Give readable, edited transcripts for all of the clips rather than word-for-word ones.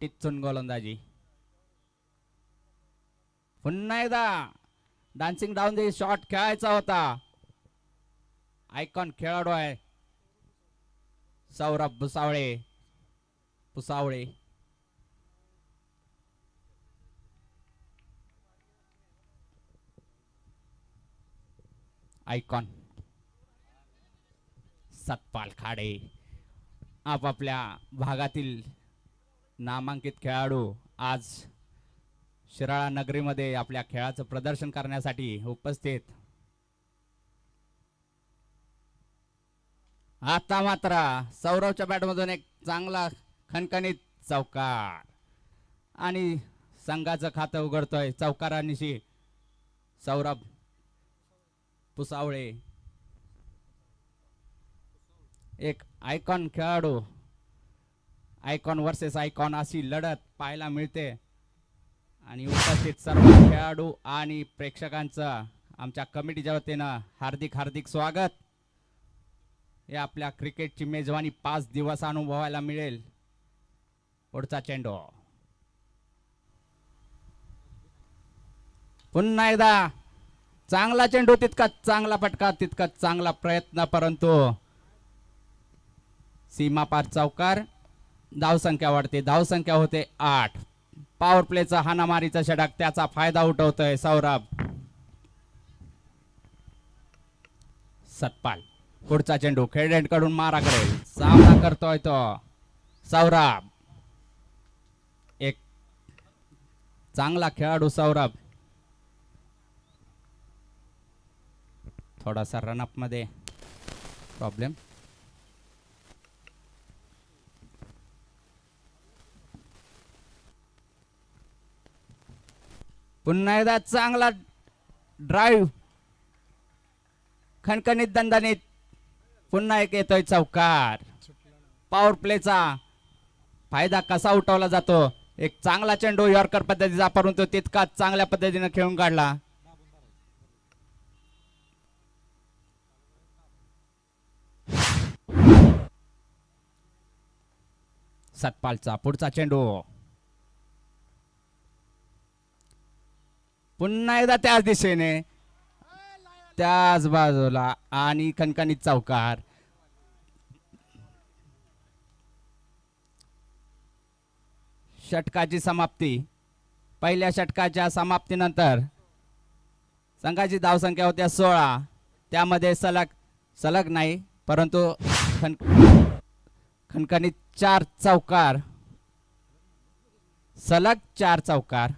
टिच्चून गोलंदाजी. पुन्हा एकदा डान्सिंग डाऊन द शॉट खेळायचा होता. आयकॉन खेळाडू आहे सौरभ पुसावळे. आयकॉन सतपाल खाडे आपापल्या भागातील नामांकित खेळाडू आज शिराळा नगरीमध्ये आपल्या खेळाचं प्रदर्शन करण्यासाठी उपस्थित. आता मात्र सौरवच्या बॅटमधून एक चांगला खणखणीत चौकार आणि संघाचं खातं उघडतोय चौकारांनिशी सौरभ पुसावळे. एक आयकॉन खेळाडू आयकॉन वर्सेस आयकॉन अशी लढत पाहायला मिळते आणि उपस्थित सर्व खेळाडू आणि प्रेक्षकांचं आमच्या कमिटीच्या वतीनं हार्दिक स्वागत. हे आपल्या क्रिकेटची मेजवानी 5 दिवस अनुभवायला मिळेल. पुढचा चेंडू पुन्हा एकदा चांगला चेंडू, तितका चांगला फटका, तितका चांगला प्रयत्न, परंतु सीमापार चौकार. धावसंख्या वाढते, धावसंख्या होते 8. पॉवर प्लेचा हाणामारीचा षटक, त्याचा फायदा उठवतोय सौरभ. सतपाल पुढचा चेंडू खेळेड कडून मारा करेल, सामना करतोय तो सौरभ. एक चांगला खेळाडू सौरभ. थोडासा रनअप मध्ये प्रॉब्लेम. पुन्हा एकदा चांगला ड्राईव्ह, खणखणीत दणदणीत. पुन्हा एक येतोय चौकार. पॉवर प्लेचा फायदा कसा उठवला जातो. एक चांगला चेंडू यॉर्कर पद्धतीचा, परंतु तितकाच चांगल्या पद्धतीने खेळून काढला. सतपालचा पुढचा चेंडू पुन्हा एकदा त्याच दिशेने, त्याच बाजूला आणि खणखणीत चौकार. षटकाची समाप्ती. पहिल्या षटकाच्या समाप्तीनंतर संघाची धावसंख्या होत्या 16. त्यामध्ये सलग नाही, परंतु खणखणीत 4 चौकार, सलग 4 चौकार.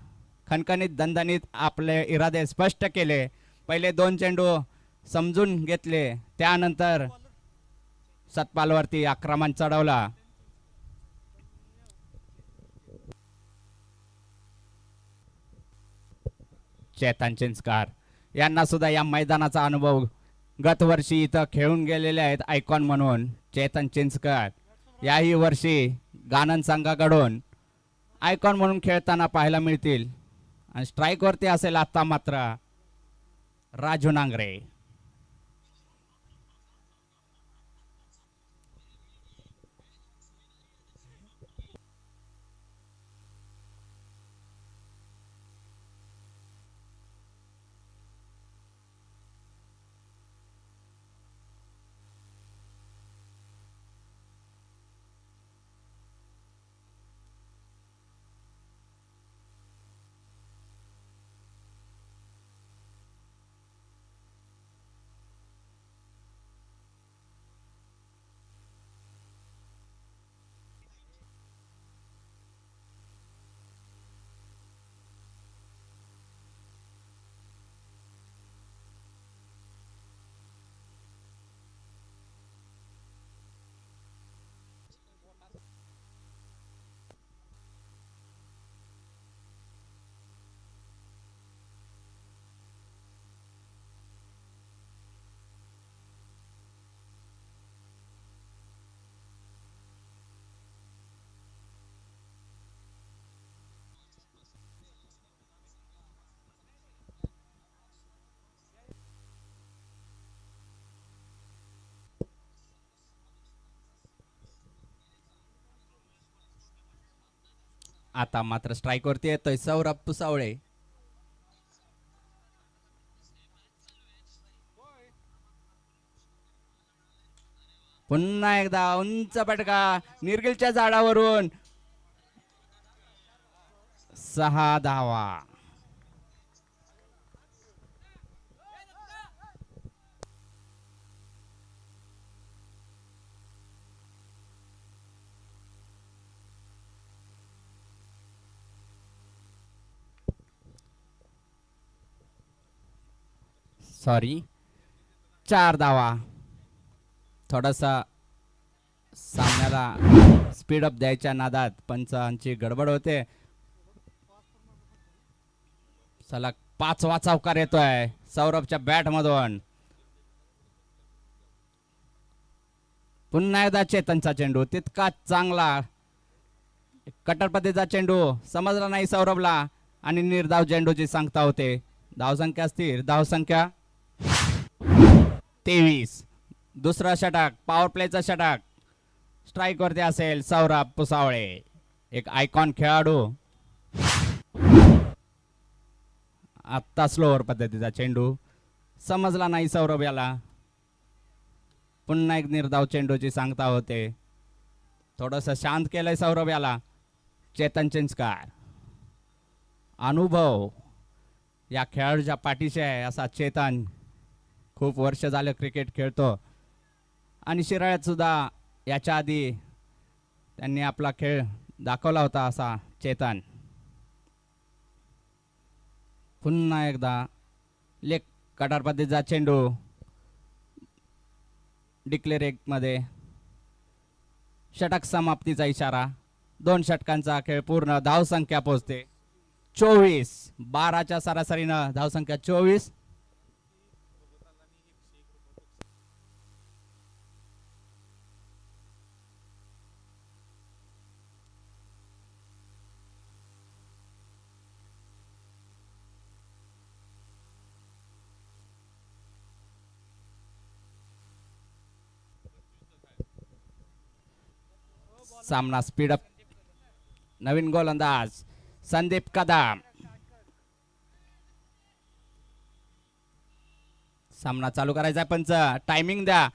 खणखणीत दणदणीत आपले इरादे स्पष्ट केले. पहिले 2 चेंडू समजून घेतले, त्यानंतर सतपालवरती आक्रमण चढवला. चेतन चिंचकर यांना सुद्धा या मैदानाचा अनुभव, गत वर्षी इथं खेळून गेलेले आहेत आयकॉन म्हणून. चेतन चिंचकर याही वर्षी गाणन संघाकडून आयकॉन म्हणून खेळताना पाहायला मिळतील. आणि स्ट्राईक वरती असेल आता मात्र राजू नांगरे. आता मात्र स्ट्राईक वरती येतोय सौरभ पुसावळे. पुन्हा एकदा उंच फटका निर्गिलच्या झाडावरून 6 धावा. सॉरी 4 धावा. थोडासा सामन्याला स्पीड अप द्यायच्या नादात पंचांची गडबड होते. सलग 5वा चौकार येतोय सौरभच्या बॅट मधून. पुन्हा एकदा चेतनचा चेंडू तितका चांगला कटरपतीचा चेंडू समजला नाही सौरभला आणि निर्धाव चेंडूची सांगता होते. धावसंख्या स्थिर, धावसंख्या 23. दुसरा षटक पॉवर प्लेचा षटक स्ट्राईक वरती असेल सौरभ पुसावळे. एक आयकॉन खेळाडू. आत्ता स्लोअर पद्धतीचा चेंडू समजला नाही सौरभ याला. पुन्हा एक निर्धाव चेंडूची सांगता होते. थोडस शांत केलंय सौरभ याला. चेतन चिंचकार अनुभव या खेळाडूच्या पाठीशी आहे असा चेतन. खूप वर्ष झालं क्रिकेट खेळतो आणि शिराळ्यात सुद्धा याच्या आधी त्यांनी आपला खेळ दाखवला होता असा चेतन. पुन्हा एकदा लेग कटर पद्धतीचा चेंडू डिक्लेअर एक मध्ये षटक समाप्तीचा इशारा. 2 षटकांचा खेळ पूर्ण. धावसंख्या पोहोचते 24. 12च्या सरासरीनं धावसंख्या 24. सामना स्पीडअप. नवीन गोलंदाज संदीप कदम. सामना चालू करायचा पंच. टायमिंग द्या.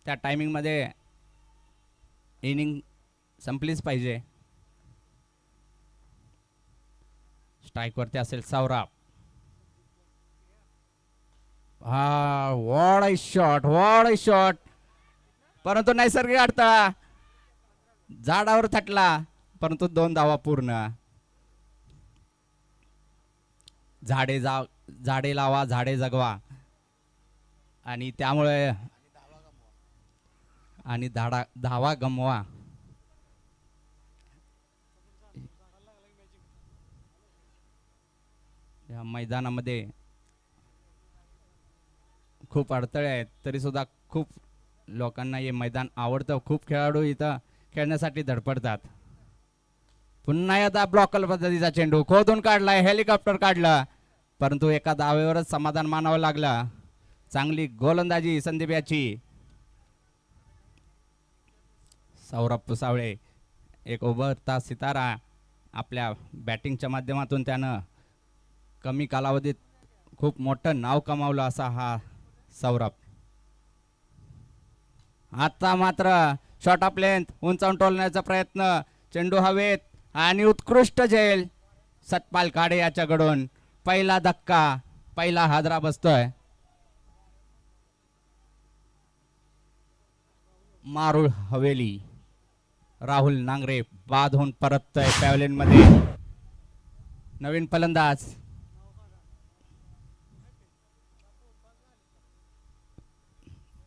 त्या टायमिंग मध्ये इनिंग संपलीच पाहिजे. स्ट्राईक वरती असेल सौरभ. हा what a shot, what a shot. परंतु नैसर्गिक अडथळा. झाडावर थटला परंतु 2 धावा पूर्ण. झाडे लावा झाडे जगवा आणि त्यामुळे आणि धावा गमवा. या मैदानामध्ये खूप अडथळे आहेत तरी सुद्धा खूप लोकांना हे मैदान आवडतं. खूप खेळाडू इथं खेळण्यासाठी धडपडतात. पुन्हा एकदा ब्लॉकर पद्धतीचा चेंडू खोदून काढलाय. हेलिकॉप्टर काढला परंतु एका धावेवरच समाधान मानावं लागलं. चांगली गोलंदाजी संदीप याची. सौरभ पुसावळे एक उभरता सितारा. आपल्या बॅटिंगच्या माध्यमातून त्यानं कमी कालावधीत खूप मोठं नाव कमावलं असा हा सौरभ. आता मात्र शॉर्ट ऑफ लेंथ उंचावून टोलण्याचा प्रयत्न. चेंडू हवेत आणि उत्कृष्ट झेल सतपाल काडे याच्याकडून. पहिला धक्का, पहिला हादरा बसतोय. मारुळ हवेली. राहुल नांगरे बाद होऊन परततोय पॅव्हलियन मध्ये. नवीन फलंदाज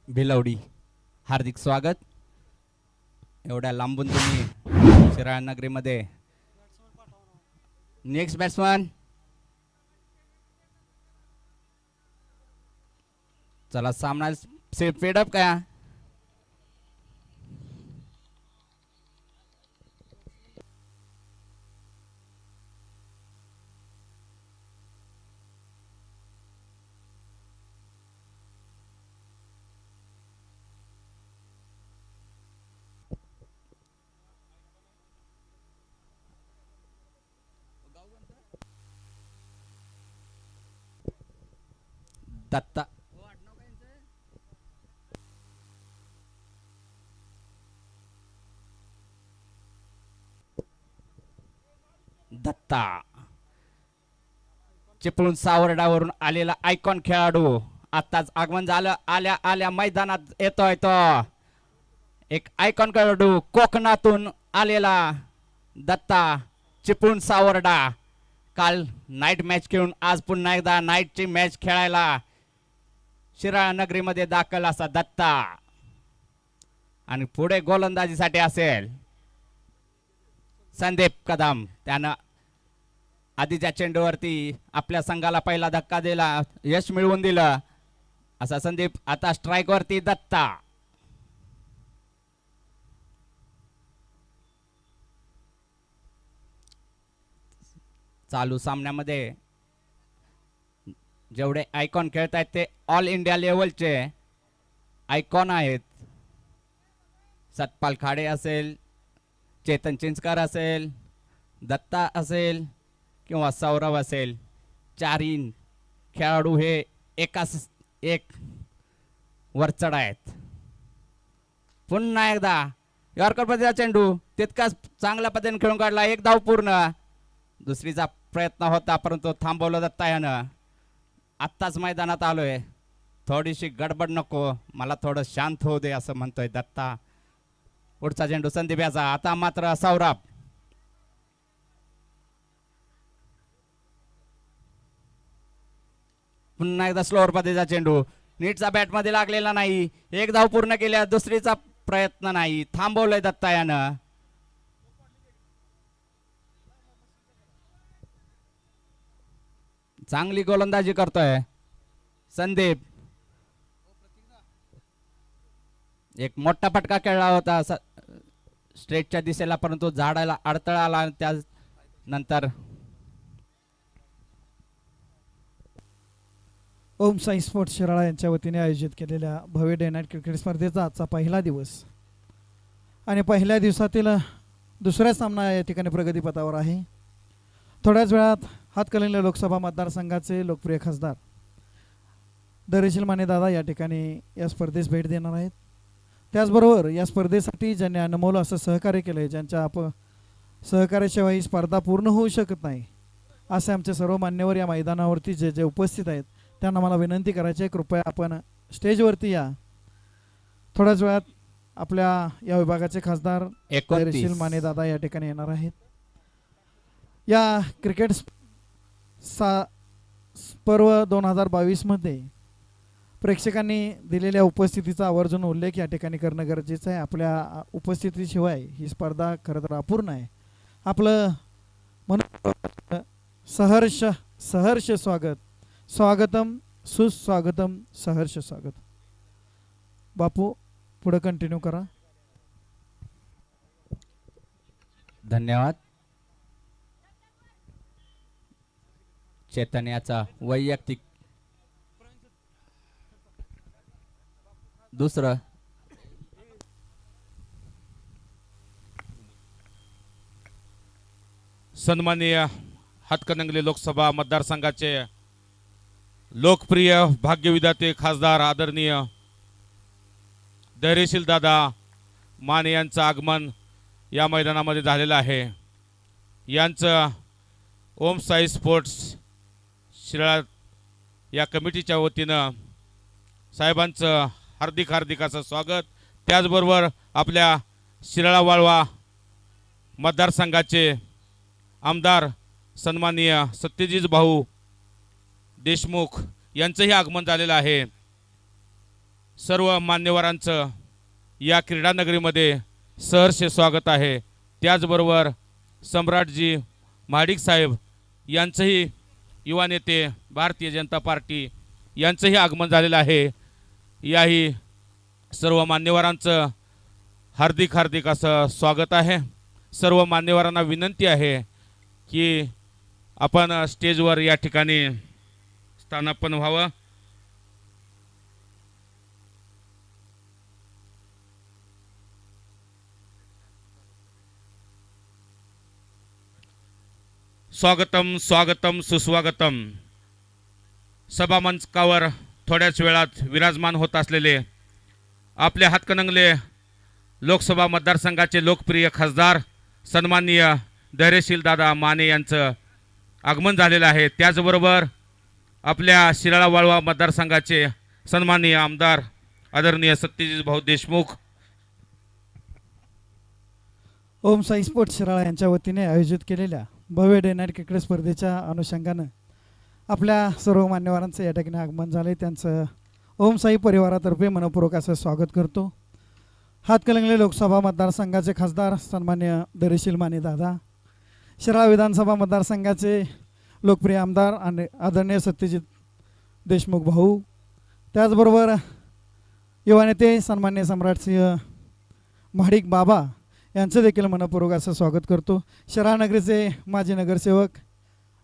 भिलवडी. हार्दिक स्वागत. एवढ्या लांबून तुम्ही शिराळा नगरीमध्ये. Next batsman. चला सामना स्पीडअप का. दत्ता दत्ता चिपळूण सावर्डावरून आलेला आयकॉन खेळाडू आताच आगमन झालं. आल्या आल्या मैदानात येतोय तो एक आयकॉन खेळाडू कोकणातून आलेला दत्ता चिपळूण सावर्डा. काल नाईट मॅच खेळून आज पुन्हा एकदा नाईटची मॅच खेळायला शिराळा नगरीमध्ये दाखल असा दत्ता. आणि पुढे गोलंदाजीसाठी असेल संदीप कदम. त्यानं आधीच्या चेंडूवरती आपल्या संघाला पहिला धक्का दिला, यश मिळवून दिलं असा संदीप. आता स्ट्राइक वरती दत्ता. चालू सामन्यामध्ये जेवढे आयकॉन खेळत आहेत ते ऑल इंडिया लेवलचे आयकॉन आहेत. सतपाल खाडे असेल, चेतन चिंचकर असेल, दत्ता असेल किंवा सौरभ असेल, चारही खेळाडू हे एकाच एक वरचढ आहेत. पुन्हा एकदा यॉर्कर पद्धतीचा चेंडू तितकाच चांगल्या पद्धतीने खेळून काढला. एक धाव पूर्ण. दुसरीचा प्रयत्न होता परंतु थांबवलं दत्ता यानं. आत्ताच मैदानात आलोय, थोडीशी गडबड नको, मला थोडं शांत होऊ दे असं म्हणतोय दत्ता. पुढचा चेंडू संदीप याचा. आता मात्र सौरभ. पुन्हा एकदा स्लोअर पद्धतीचा चेंडू नीटचा बॅट मध्ये लागलेला नाही. एक धाव पूर्ण केल्या. दुसरीचा प्रयत्न नाही, थांबवलंय दत्ता यानं. चांगली गोलंदाजी करतोय संदीप. एक मोठा फटका खेळला होता स्ट्रेटच्या दिशेला परंतु झाडाला अडथळा आला. त्यानंतर ओम साई स्पोर्ट्स शिराळा यांच्या वतीने आयोजित केलेल्या भव्य डे नाईट क्रिकेट स्पर्धेचा आजचा पहिला दिवस आणि पहिल्या दिवसातील दुसरा सामना या ठिकाणी प्रगतीपथावर आहे. थोड्याच वेळात हातकणंगले लोकसभा मतदारसंघाचे लोकप्रिय खासदार धैर्यशील माने दादा या ठिकाणी या स्पर्धेस भेट देणार आहेत. त्याचबरोबर या स्पर्धेसाठी ज्यांनी अनमोल असं सहकार्य केलं आहे, ज्यांच्या सहकार्याशिवाय ही स्पर्धा पूर्ण होऊ शकत नाही, असे आमचे सर्व मान्यवर या मैदानावरती जे जे उपस्थित आहेत त्यांना मला विनंती करायची आहे, कृपया आपण स्टेजवरती या. थोड्याच वेळात आपल्या या विभागाचे खासदार धैर्यशील माने दादा या ठिकाणी येणार आहेत. या क्रिकेट पर्व 2022 मध्ये प्रेक्षकांनी दिलेल्या उपस्थितीचा आवर्जून उल्लेख या ठिकाणी करणं गरजेचं आहे. आपल्या उपस्थितीशिवाय ही स्पर्धा खरं तर अपूर्ण आहे. आपलं मन सहर्ष स्वागत, स्वागतम सुस्वागतम, सहर्ष स्वागत. बापू पुढे कंटिन्यू करा. धन्यवाद. चैतन्याचा वैयक्तिक दुसरं सन्माननीय हातकणंगले लोकसभा मतदारसंघाचे लोकप्रिय भाग्यविधाते खासदार आदरणीय धैर्यशील दादा माने यांचं आगमन या मैदानामध्ये झालेलं आहे. यांचं ओम साई स्पोर्ट्स शिराळा या कमिटीच्या वतीनं साहेबांचं हार्दिक हार्दिक असं स्वागत. त्याचबरोबर आपल्या शिराळा वाळवा मतदारसंघाचे आमदार सन्माननीय सत्यजित भाऊ देशमुख यांचंही आगमन झालेलं आहे. सर्व मान्यवरांचं या क्रीडा नगरीमध्ये सहर्ष स्वागत आहे. त्याचबरोबर सम्राटजी महाडिक साहेब यांचंही युवा नेते भारतीय जनता पार्टी यांचंही आगमन झालेलं आहे. याही सर्व मान्यवरांचं हार्दिक हार्दिक असं स्वागत आहे. सर्व मान्यवरांना विनंती आहे की आपण स्टेजवर या ठिकाणी स्थानापन्न व्हावं. स्वागतम स्वागतम सुस्वागतम. सभामंचावर थोड्याच वेळात विराजमान होत असलेले आपले हातकणंगले लोकसभा मतदारसंघाचे लोकप्रिय खासदार सन्माननीय धैर्यशील दादा माने यांचं आगमन झालेलं आहे। त्याचबरोबर आपल्या शिराळा वाळवा मतदारसंघाचे सन्माननीय आमदार आदरणीय सत्यजित भाऊ देशमुख, ओम साई स्पोर्ट्स शिराळा यांच्या वतीने आयोजित केलेल्या भव्य डे नाईट क्रिकेट स्पर्धेच्या अनुषंगानं आपल्या सर्व मान्यवरांचं या ठिकाणी आगमन झाले। त्यांचं ओम साई परिवारातर्फे मनपूर्वक असं स्वागत करतो। हातकणंगले लोकसभा मतदारसंघाचे खासदार सन्मान्य धैर्यशील माने दादा, शिराळा विधानसभा मतदारसंघाचे लोकप्रिय आमदार आणि आदरणीय सत्यजित देशमुख भाऊ, त्याचबरोबर युवा नेते सन्मान्य सम्राटसिंह महाडिक बाबा यांचं देखील मनपूर्वक असं स्वागत करतो। शिराळा नगरीचे माजी नगरसेवक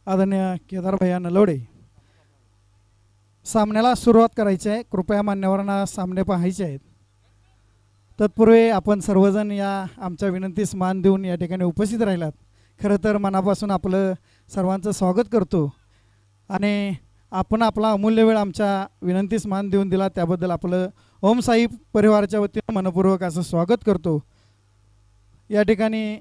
आदरणीय केदार भैया नलवडे, सामन्याला सुरुवात करायची आहे, कृपया मान्यवरांना सामने पाहायचे आहेत। तत्पूर्वी आपण सर्वजण या आमच्या विनंतीस मान देऊन या ठिकाणी उपस्थित राहिलात, खरं तर मनापासून आपलं सर्वांचं स्वागत करतो आणि आपण आपला अमूल्य वेळ आमच्या विनंतीस मान देऊन दिला त्याबद्दल आपलं ओम साई परिवाराच्या वतीनं मनपूर्वक असं स्वागत करतो। या ठिकाणी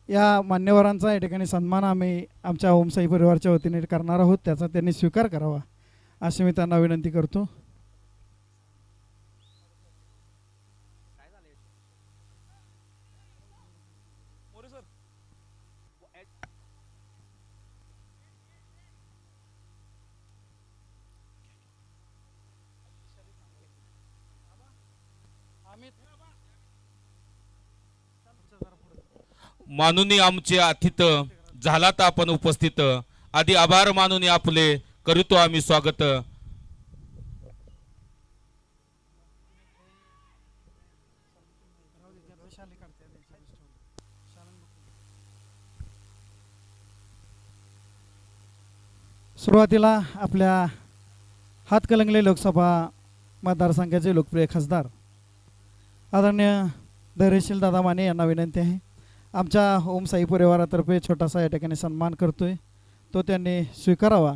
या मान्यवरांचा या ठिकाणी सन्मान आम्ही आमच्या ओम साई परिवाराच्या वतीने करणार आहोत, त्याचा त्यांनी स्वीकार करावा अशी मी त्यांना विनंती करतो। मानुनी आमचे अतिथ झालात आपण उपस्थित, आधी आभार मानुनी आपले करीतो आम्ही स्वागत। सुरुवातीला आपल्या हातकणंगले लोकसभा मतदारसंघाचे लोकप्रिय खासदार आदरणीय धैर्यशील दादा माने यांना विनंती आहे, आमच्या ओम साई परिवारातर्फे छोटासा या ठिकाणी सन्मान करतोय, तो त्यांनी स्वीकारावा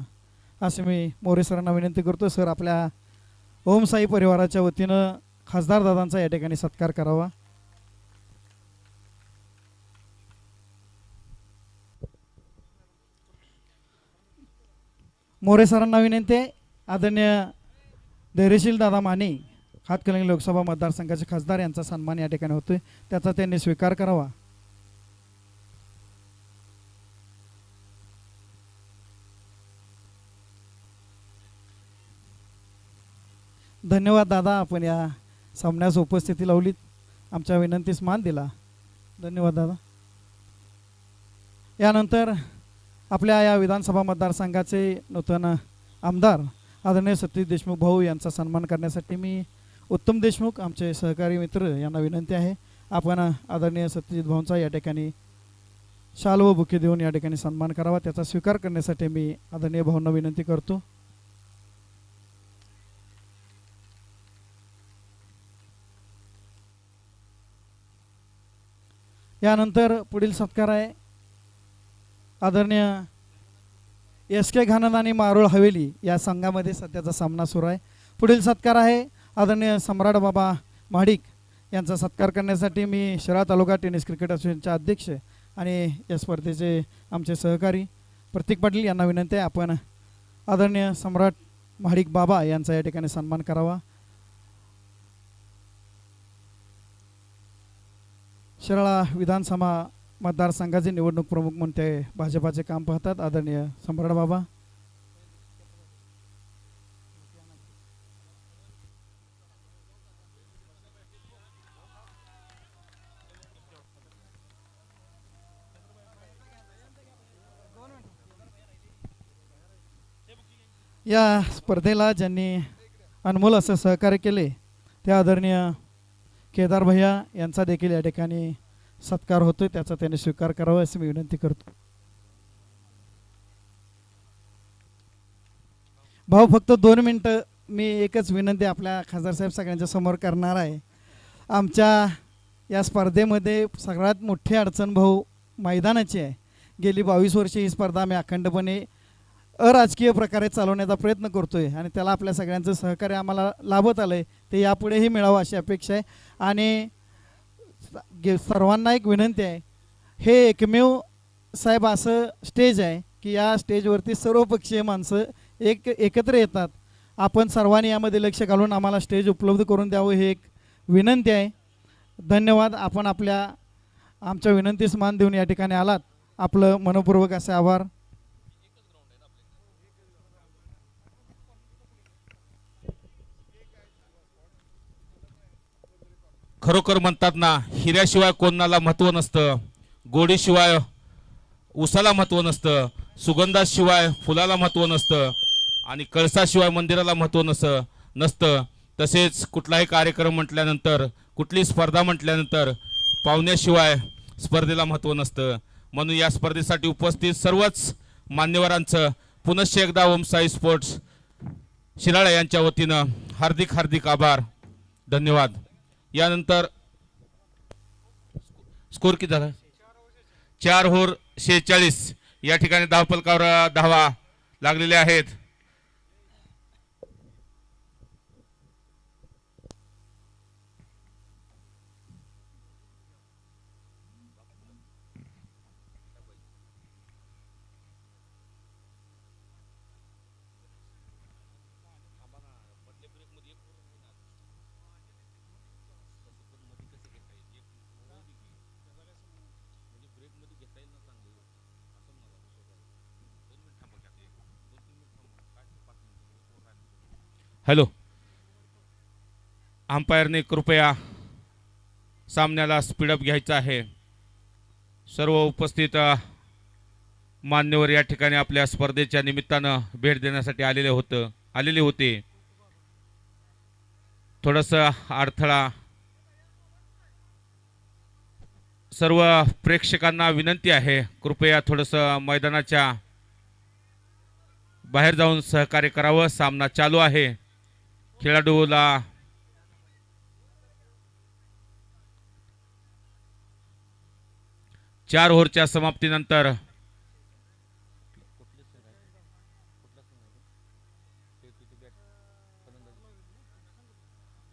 असे मी मोरे सरांना विनंती करतो। सर, आपल्या ओम साई परिवाराच्या वतीनं खासदार दादांचा या ठिकाणी सत्कार करावा। मोरे सरांना विनंती आहे, आदरणीय धैर्यशील दादा माने हातकणंगले लोकसभा मतदारसंघाचे खासदार यांचा सन्मान या ठिकाणी होतोय, त्याचा त्यांनी स्वीकार करावा। धन्यवाद दादा, आपण या सामन्यास उपस्थिती लावलीत, आमच्या विनंतीस मान दिला, धन्यवाद दादा। यानंतर आपल्या या विधानसभा मतदारसंघाचे नूतन आमदार आदरणीय सत्यजित देशमुख भाऊ यांचा सन्मान करण्यासाठी मी उत्तम देशमुख आमचे सहकारी मित्र यांना विनंती आहे, आपण आदरणीय सत्यजित भाऊंचा या ठिकाणी शाल व बुके देऊन या ठिकाणी सन्मान करावा, त्याचा स्वीकार करण्यासाठी मी आदरणीय भाऊंना विनंती करतो। यानंतर पुढील सत्कार आहे आदरणीय SK घाणदानी मारोळ हवेली या संघामध्ये सध्याचा सामना सुरू आहे। पुढील सत्कार आहे आदरणीय सम्राट बाबा महाडिक यांचा सत्कार करण्यासाठी मी शिराळा तालुका टेनिस क्रिकेट असोसिएशनचे अध्यक्ष आणि या स्पर्धेचे आमचे सहकारी प्रतीक पाटील यांना विनंती आहे, आपण आदरणीय सम्राट महाडिक बाबा यांचा या ठिकाणी सन्मान करावा। शिराळा विधानसभा मतदारसंघाचे निवडणूक प्रमुख म्हणून ते भाजपाचे काम पाहतात आदरणीय सम्राट बाबा। या स्पर्धेला ज्यांनी अनमोल असं सहकार्य केले ते आदरणीय केदार भैया यांचा देखील या ठिकाणी सत्कार होतोय, त्याचा त्याने स्वीकार करावा अशी मी विनंती करतो। भाऊ, फक्त 2 मिनटं मी एकच विनंती आपल्या खासदार साहेब सगळ्यांच्या समोर करणार आहे। आमच्या या स्पर्धेमध्ये सगळ्यात मोठी अडचण भाऊ मैदानाची आहे। गेली 22 वर्षे ही स्पर्धा आम्ही अखंडपणे अराजकीय प्रकारे चालवण्याचा प्रयत्न करतोय आणि त्याला आपल्या सगळ्यांचं सहकार्य आम्हाला लाभत आलंय, ते यापुढेही मिळावं अशी अपेक्षा आहे. आणि सर्वांना एक विनंती आहे, हे एकमेव साहेब असं स्टेज आहे की या स्टेजवरती सर्वपक्षीय माणसं एकत्र येतात. आपण सर्वांनी यामध्ये लक्ष घालून आम्हाला स्टेज उपलब्ध करून द्यावं ही एक विनंती आहे. धन्यवाद. आपण आमच्या विनंतीस मान देऊन या ठिकाणी आलात, आपलं मनपूर्वक असे आभार. खरोखर म्हणतात ना, हिऱ्याशिवाय कोणाला महत्त्व नसतं, गोडीशिवाय उसाला महत्त्व नसतं, सुगंधाशिवाय फुलाला महत्त्व नसतं आणि कळसाशिवाय मंदिराला महत्त्व नसतं. तसेच कुठलाही कार्यक्रम म्हटल्यानंतर, कुठली स्पर्धा म्हटल्यानंतर पाहुण्याशिवाय स्पर्धेला महत्त्व नसतं. म्हणून या स्पर्धेसाठी उपस्थित सर्वच मान्यवरांचं पुनश्च एकदा ओम साई स्पोर्ट्स शिराळा यांच्या वतीनं हार्दिक हार्दिक आभार. धन्यवाद. यानंतर स्कोर किती झाला? 4/46 या ठिकाणी धावफलकावर धावा लागलेल्या आहेत. हॅलो, अंपायरने कृपया सामन्याला स्पीडअप घ्यायचा आहे. सर्व उपस्थित मान्यवर या ठिकाणी आपल्या स्पर्धेच्या निमित्तानं भेट देण्यासाठी आलेले होते. थोडासा अडथळा. सर्व प्रेक्षकांना विनंती आहे, कृपया थोडंसं मैदानाच्या बाहेर जाऊन सहकार्य करावं. सामना चालू आहे. खेळाडूला 4 ओव्हरच्या समाप्तीनंतर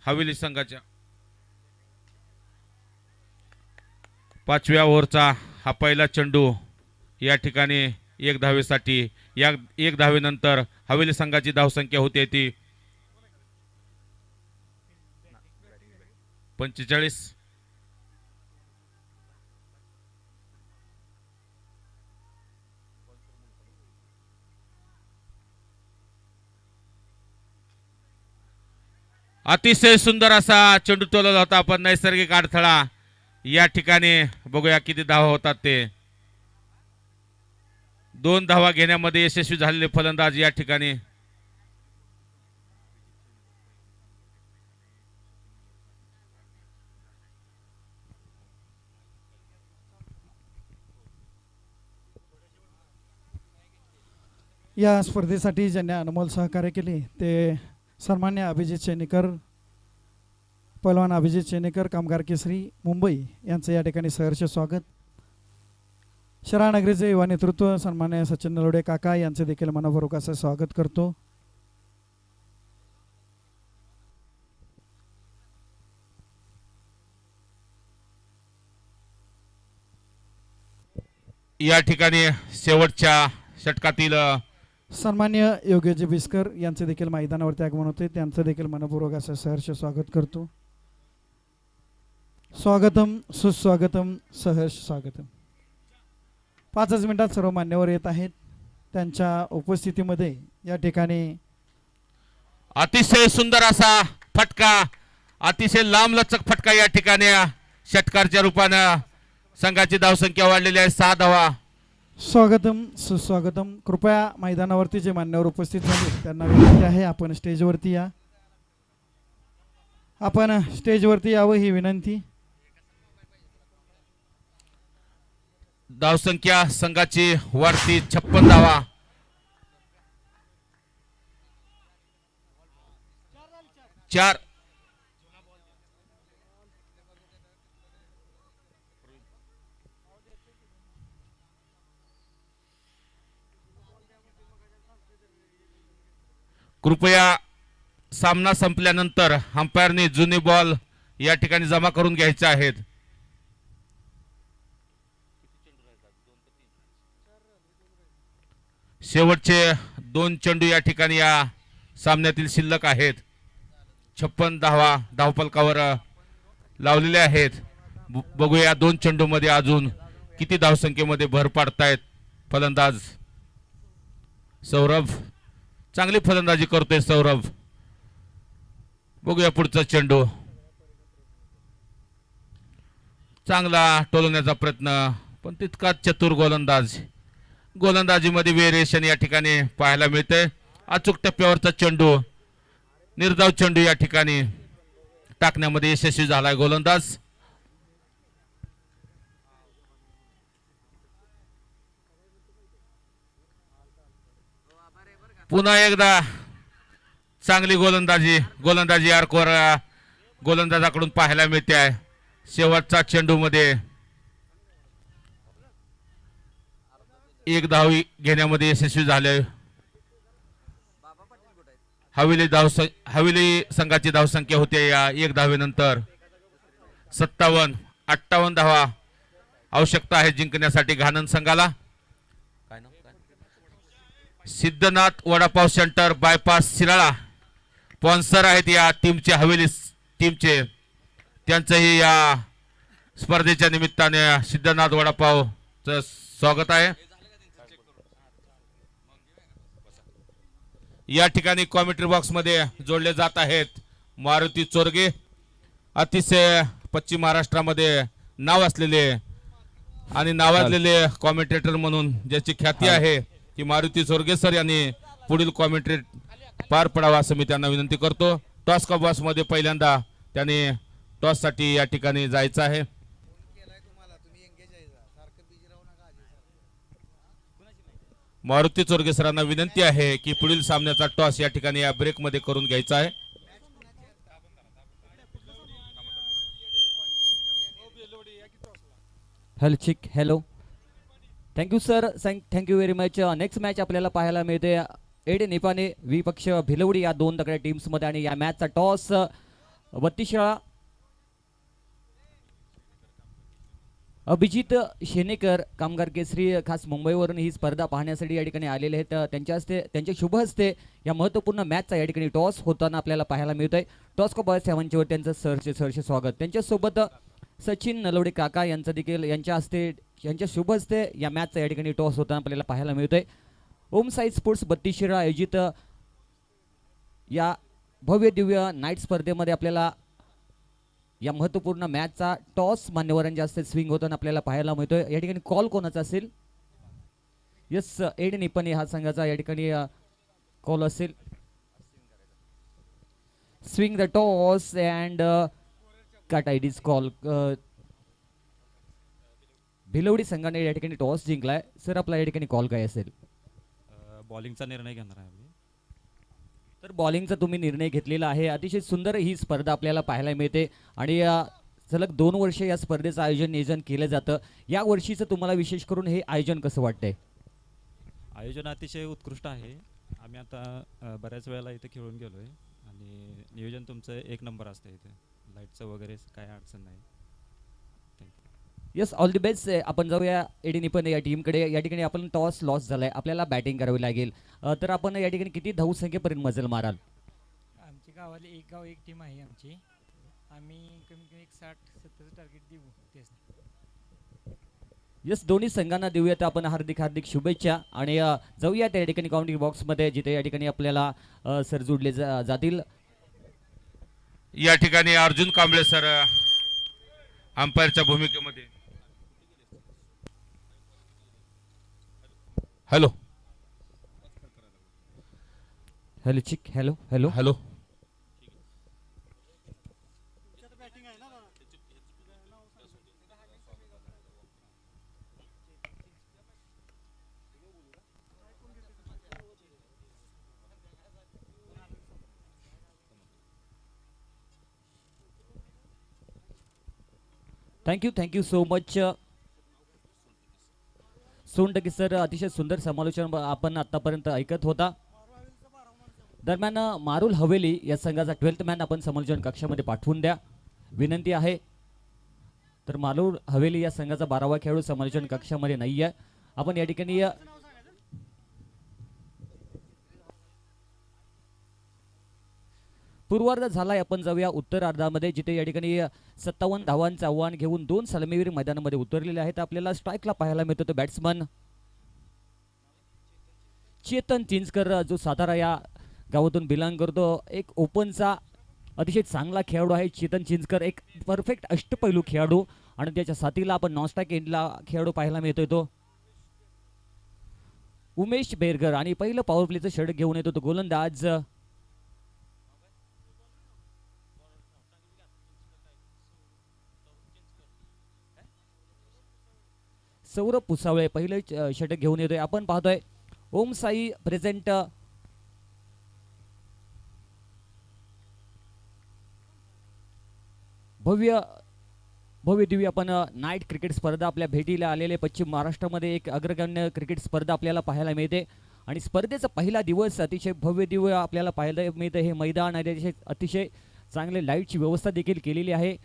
हवेली संघाच्या 5व्या ओव्हरचा हा पहिला चेंडू या ठिकाणी 1 धावेसाठी. या 1 धावेनंतर हवेली संघाची धावसंख्या होते ती 45. अतिशय सुंदर असा चेंडू टोलला होता, पण नैसर्गिक अडथळा. या ठिकाणी बघूया किती धावा होतात ते. 2 धावा घेण्यामध्ये यशस्वी झालेले फलंदाज या ठिकाणी या स्पर्धेसाठी ज्यांनी अनमोल सहकार्य केले ते सन्मान्य अभिजित चेनेकर, पहलवान अभिजित चेनेकर, कामगार केसरी मुंबई यांचं या ठिकाणी सहर्ष स्वागत. शरानगरीचे युवा नेतृत्व सन्मान्य सचिन नलोडे काका यांचे देखील मनपूर्वक असं स्वागत करतो. या ठिकाणी शेवटच्या षटकातील सन्मान्य योगेश बिस्कर यांचे देखील मैदानावरती आगमन होते, त्यांचं देखील मनपूर्वक असं सहर्ष स्वागत करतो. स्वागतम, सुस्वागतम, सहर्ष स्वागतम. 5च मिनिटात सर्व मान्यवर येत आहेत. त्यांच्या उपस्थितीमध्ये या ठिकाणी अतिशय सुंदर असा फटका, अतिशय लांबलचक फटका या ठिकाणी षटकारच्या रूपानं संघाची धावसंख्या वाढलेली आहे 6 धावा. स्वागतम, सुस्वागतम. कृपया मैदानावरती जे मान्यवर उपस्थित झाले त्यांना विनंती आहे, आपण स्टेजवरती या. आपण स्टेजवरती यावं ही विनंती. धावसंख्या संघाची वाढती 56 धावा. चार कृपया सामना संपल्यानंतर अंपायरने जुने बॉल या ठिकाणी जमा करून घ्यायचे आहेत. शेवटचे 2 चेंडू या ठिकाणी या सामन्यातील शिल्लक आहेत. 56 धावफलकावर लावलेले आहेत. बघूया 2 चेंडू मध्ये अजून किती धावसंख्येमध्ये भर पाडतायत फलंदाज सौरभ. चांगली फलंदाजी करतोय सौरभ. बघूया पुढचा चेंडू. चांगला टोलवण्याचा प्रयत्न पण तितकाच चतुर गोलंदाजीमध्ये व्हेरिएशन या ठिकाणी पाहायला मिळते. अचूक टप्प्यावरचा चेंडू, निर्धाव चेंडू या ठिकाणी टाकण्यामध्ये यशस्वी झालाय गोलंदाज. पुन्हा एकदा चांगली गोलंदाजी आर्कवर गोलंदाजाकडून पाहायला मिळते आहे. शेवटचा चेंडू मध्ये 1 धाव घेण्यामध्ये यशस्वी झाले. हवेली संघाची धावसंख्या होते या 1 धावेनंतर 57-58 धावा आवश्यकता आहे जिंकण्यासाठी घाणन संघाला. Siddhanath vada pav centre bypass Shirala sponsor आहेत या टीमचे, हवेली टीमचे. त्यांचंही या स्पर्धेच्या निमित्ताने सिद्धनाथ वडापावचं स्वागत आहे. या ठिकाणी कॉमेंट्री बॉक्स मध्ये जोडले जात आहेत मारुती चोरगे, अतिशय पश्चिम महाराष्ट्रामध्ये नाव असलेले आणि नावाजलेले कॉमेंटेटर म्हणून ज्याची ख्याती आहे की मारुती चोरगे सर यांनी पुढील कॉमेंट्री पार पडावा असं मी त्यांना विनंती करतो. टॉस का बॉस मध्ये पहिल्यांदा त्यांनी टॉस साठी या ठिकाणी जायचं आहे. मारुती चोरगे सरांना विनंती आहे की पुढील सामन्याचा टॉस या ठिकाणी या ब्रेक मध्ये करून घ्यायचा आहे. Hello check hello. Thank you sir, thank you very much. Next match आपल्याला पाहायला मिळते एडे निपाने विपक्ष भिलवडी या 2 तगड्या टीम्समध्ये आणि या मॅचचा टॉस 32 अभिजित शेनेकर कामगार केसरी खास मुंबईवरून ही स्पर्धा पाहण्यासाठी या ठिकाणी आलेले आहेत. त्यांच्या शुभ हस्ते या महत्त्वपूर्ण मॅचचा या ठिकाणी टॉस होताना आपल्याला पाहायला मिळतोय. टॉस को बॉयस सेव्हनच्यावर त्यांचं सरचे स्वागत. त्यांच्यासोबत सचिन नलवडे काका यांचं देखील यांच्या शुभ हस्ते या मॅचचा या ठिकाणी टॉस होताना आपल्याला पाहायला मिळतोय. ओम साई स्पोर्ट्स 32 शिराळा आयोजित या भव्य दिव्य नाईट स्पर्धेमध्ये आपल्याला या महत्त्वपूर्ण मॅचचा टॉस मान्यवरांच्या हस्ते स्विंग होताना आपल्याला पाहायला मिळतोय. या ठिकाणी कॉल कोणाचा असेल? यस, एड निपनी हा संघाचा या ठिकाणी कॉल असेल. Swing the toss and cut I डिस कॉल. भिलवडी संघाने या ठिकाणी टॉस जिंकलाय. सर आपला या ठिकाणी कॉल काय असेल? बॉलिंगचा निर्णय घेणार आहे. तर बॉलिंगचा तुम्ही निर्णय घेतलेला आहे. अतिशय सुंदर ही स्पर्धा आपल्याला पाहायला मिळते आणि सलग 2 वर्ष या स्पर्धेचं नियोजन केलं जातं. या वर्षीचं तुम्हाला विशेष करून हे आयोजन कसं वाटतंय? आयोजन अतिशय उत्कृष्ट आहे. आम्ही आता बऱ्याच वेळेला इथे खेळून गेलोय आणि नियोजन तुमचं 1 नंबर असतं. इथे लाईटचं वगैरे काय अडचण नाही. Yes, all the best. आपण जाऊया एडी निपन या टीमकडे. या ठिकाणी आपण टॉस लॉस झालाय, आपल्याला बॅटिंग करावी लागेल. तर आपण या ठिकाणी किती धावसंख्येपर्यंत मजल माराल? आमची गावाला एक गाव एक टीम आहे आमची. आम्ही कमी कमी 60-70 टार्गेट देऊ. तेच यस, दोन्ही संघांना देऊयात आपण हार्दिक शुभेच्छा आणि जाऊया त्या ठिकाणी काउंटिंग बॉक्समध्ये जिथे या ठिकाणी आपल्याला सर जोडले जातील. या ठिकाणी अर्जुन कांबळे सर अंपायरच्या भूमिकेमध्ये. Hello hello check hello hello hello. Thank you so much Sontakke sir. अतिशय सुंदर समालोचन आपण आतापर्यंत ऐकत होता. दरम्यान मारुल हवेली या संघाचा 12th मॅन आपण समालोचन कक्षामध्ये पाठवून द्या विनंती आहे. तर मारुल हवेली या संघाचा 12वा खेळाडू समालोचन कक्षामध्ये नाही आहे. आपण या ठिकाणी पूर्वार्ध झालाय. आपण जाऊया उत्तरार्धामध्ये, जिथे या ठिकाणी 57 धावांचं आव्हान घेऊन 2 सलामीवीर मैदानामध्ये उतरलेले आहेत. आपल्याला स्ट्राईकला पाहायला मिळतो तो बॅट्समन चेतन चिंचकर, जो सातारा या गावातून बिलॉंग करतो. एक ओपनचा अतिशय चांगला खेळाडू आहे चेतन चिंचकर, एक परफेक्ट अष्टपैलू खेळाडू. आणि त्याच्या साथीला आपण नॉनस्ट्राईक एंडला खेळाडू पाहायला मिळतोय तो उमेश बेरगर. आणि पहिलं पॉवर प्लेचं षटक घेऊन येतो तो गोलंदाज सौरभ पुसावळे पहिलं षटक घेऊन येतोय. आपण पाहतोय ओम साई प्रेझेंट भव्य दिव्य आपण नाईट क्रिकेट स्पर्धा आपल्या भेटीला आलेले पश्चिम महाराष्ट्रामध्ये एक अग्रगण्य क्रिकेट स्पर्धा आपल्याला पाहायला मिळते. आणि स्पर्धेचा पहिला दिवस अतिशय भव्य दिव्य आपल्याला पाहायला मिळतं. हे मैदान आहे अतिशय चांगले लाईटची व्यवस्था देखील केलेली आहे.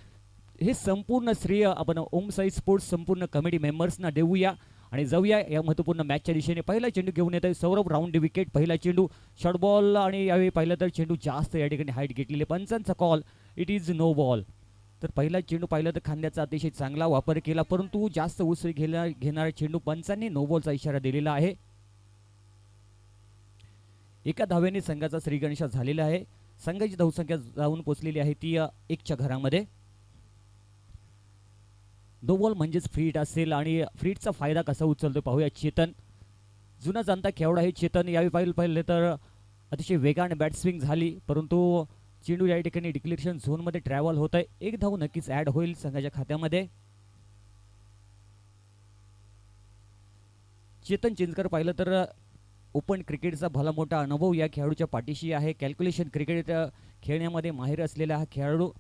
हे संपूर्ण श्रेय आपण ओम साई स्पोर्ट्स संपूर्ण कमिटी मेंबर्सना देऊया आणि जाऊया या महत्त्वपूर्ण मॅचच्या दिशेने. पहिला चेंडू घेऊन येतोय सौरभ, राऊंड विकेट, पहिला चेंडू शॉर्ट बॉल. आणि यावेळी पाहिलं तर चेंडू जास्त या ठिकाणी हाईट घेतलेले, पंचांचा call, it is no ball. तर पहिला चेंडू पाहिलं तर खांद्याचा अतिशय चांगला वापर केला, परंतु जास्त उसळी घेणारा चेंडू पंचांनी नो बॉलचा इशारा दिलेला आहे. एका धावेने संघाचा श्रीगणेशा झालेला आहे. संघाची धावसंख्या जाऊन पोहोचलेली आहे ती 1च्या घरामध्ये. नो बॉल म्हणजेच फ्रीट असेल आणि फ्रीटचा फायदा कसा उचलतो पाहूया. चेतन जुना जाणता खेळाडू आहे चेतन. यावेळी पाहिलं तर अतिशय वेगाने बॅट स्विंग झाली, परंतु चेंडू या ठिकाणी डिक्लेरेशन झोनमध्ये ट्रॅव्हल होत आहे. एक धाव नक्कीच ऍड होईल संघाच्या खात्यामध्ये. चेतन चिंचकर पाहिलं तर ओपन क्रिकेटचा भला मोठा अनुभव या खेळाडूच्या पाठीशी आहे. कॅल्क्युलेशन क्रिकेट खेळण्यामध्ये माहिर असलेला हा खेळाडू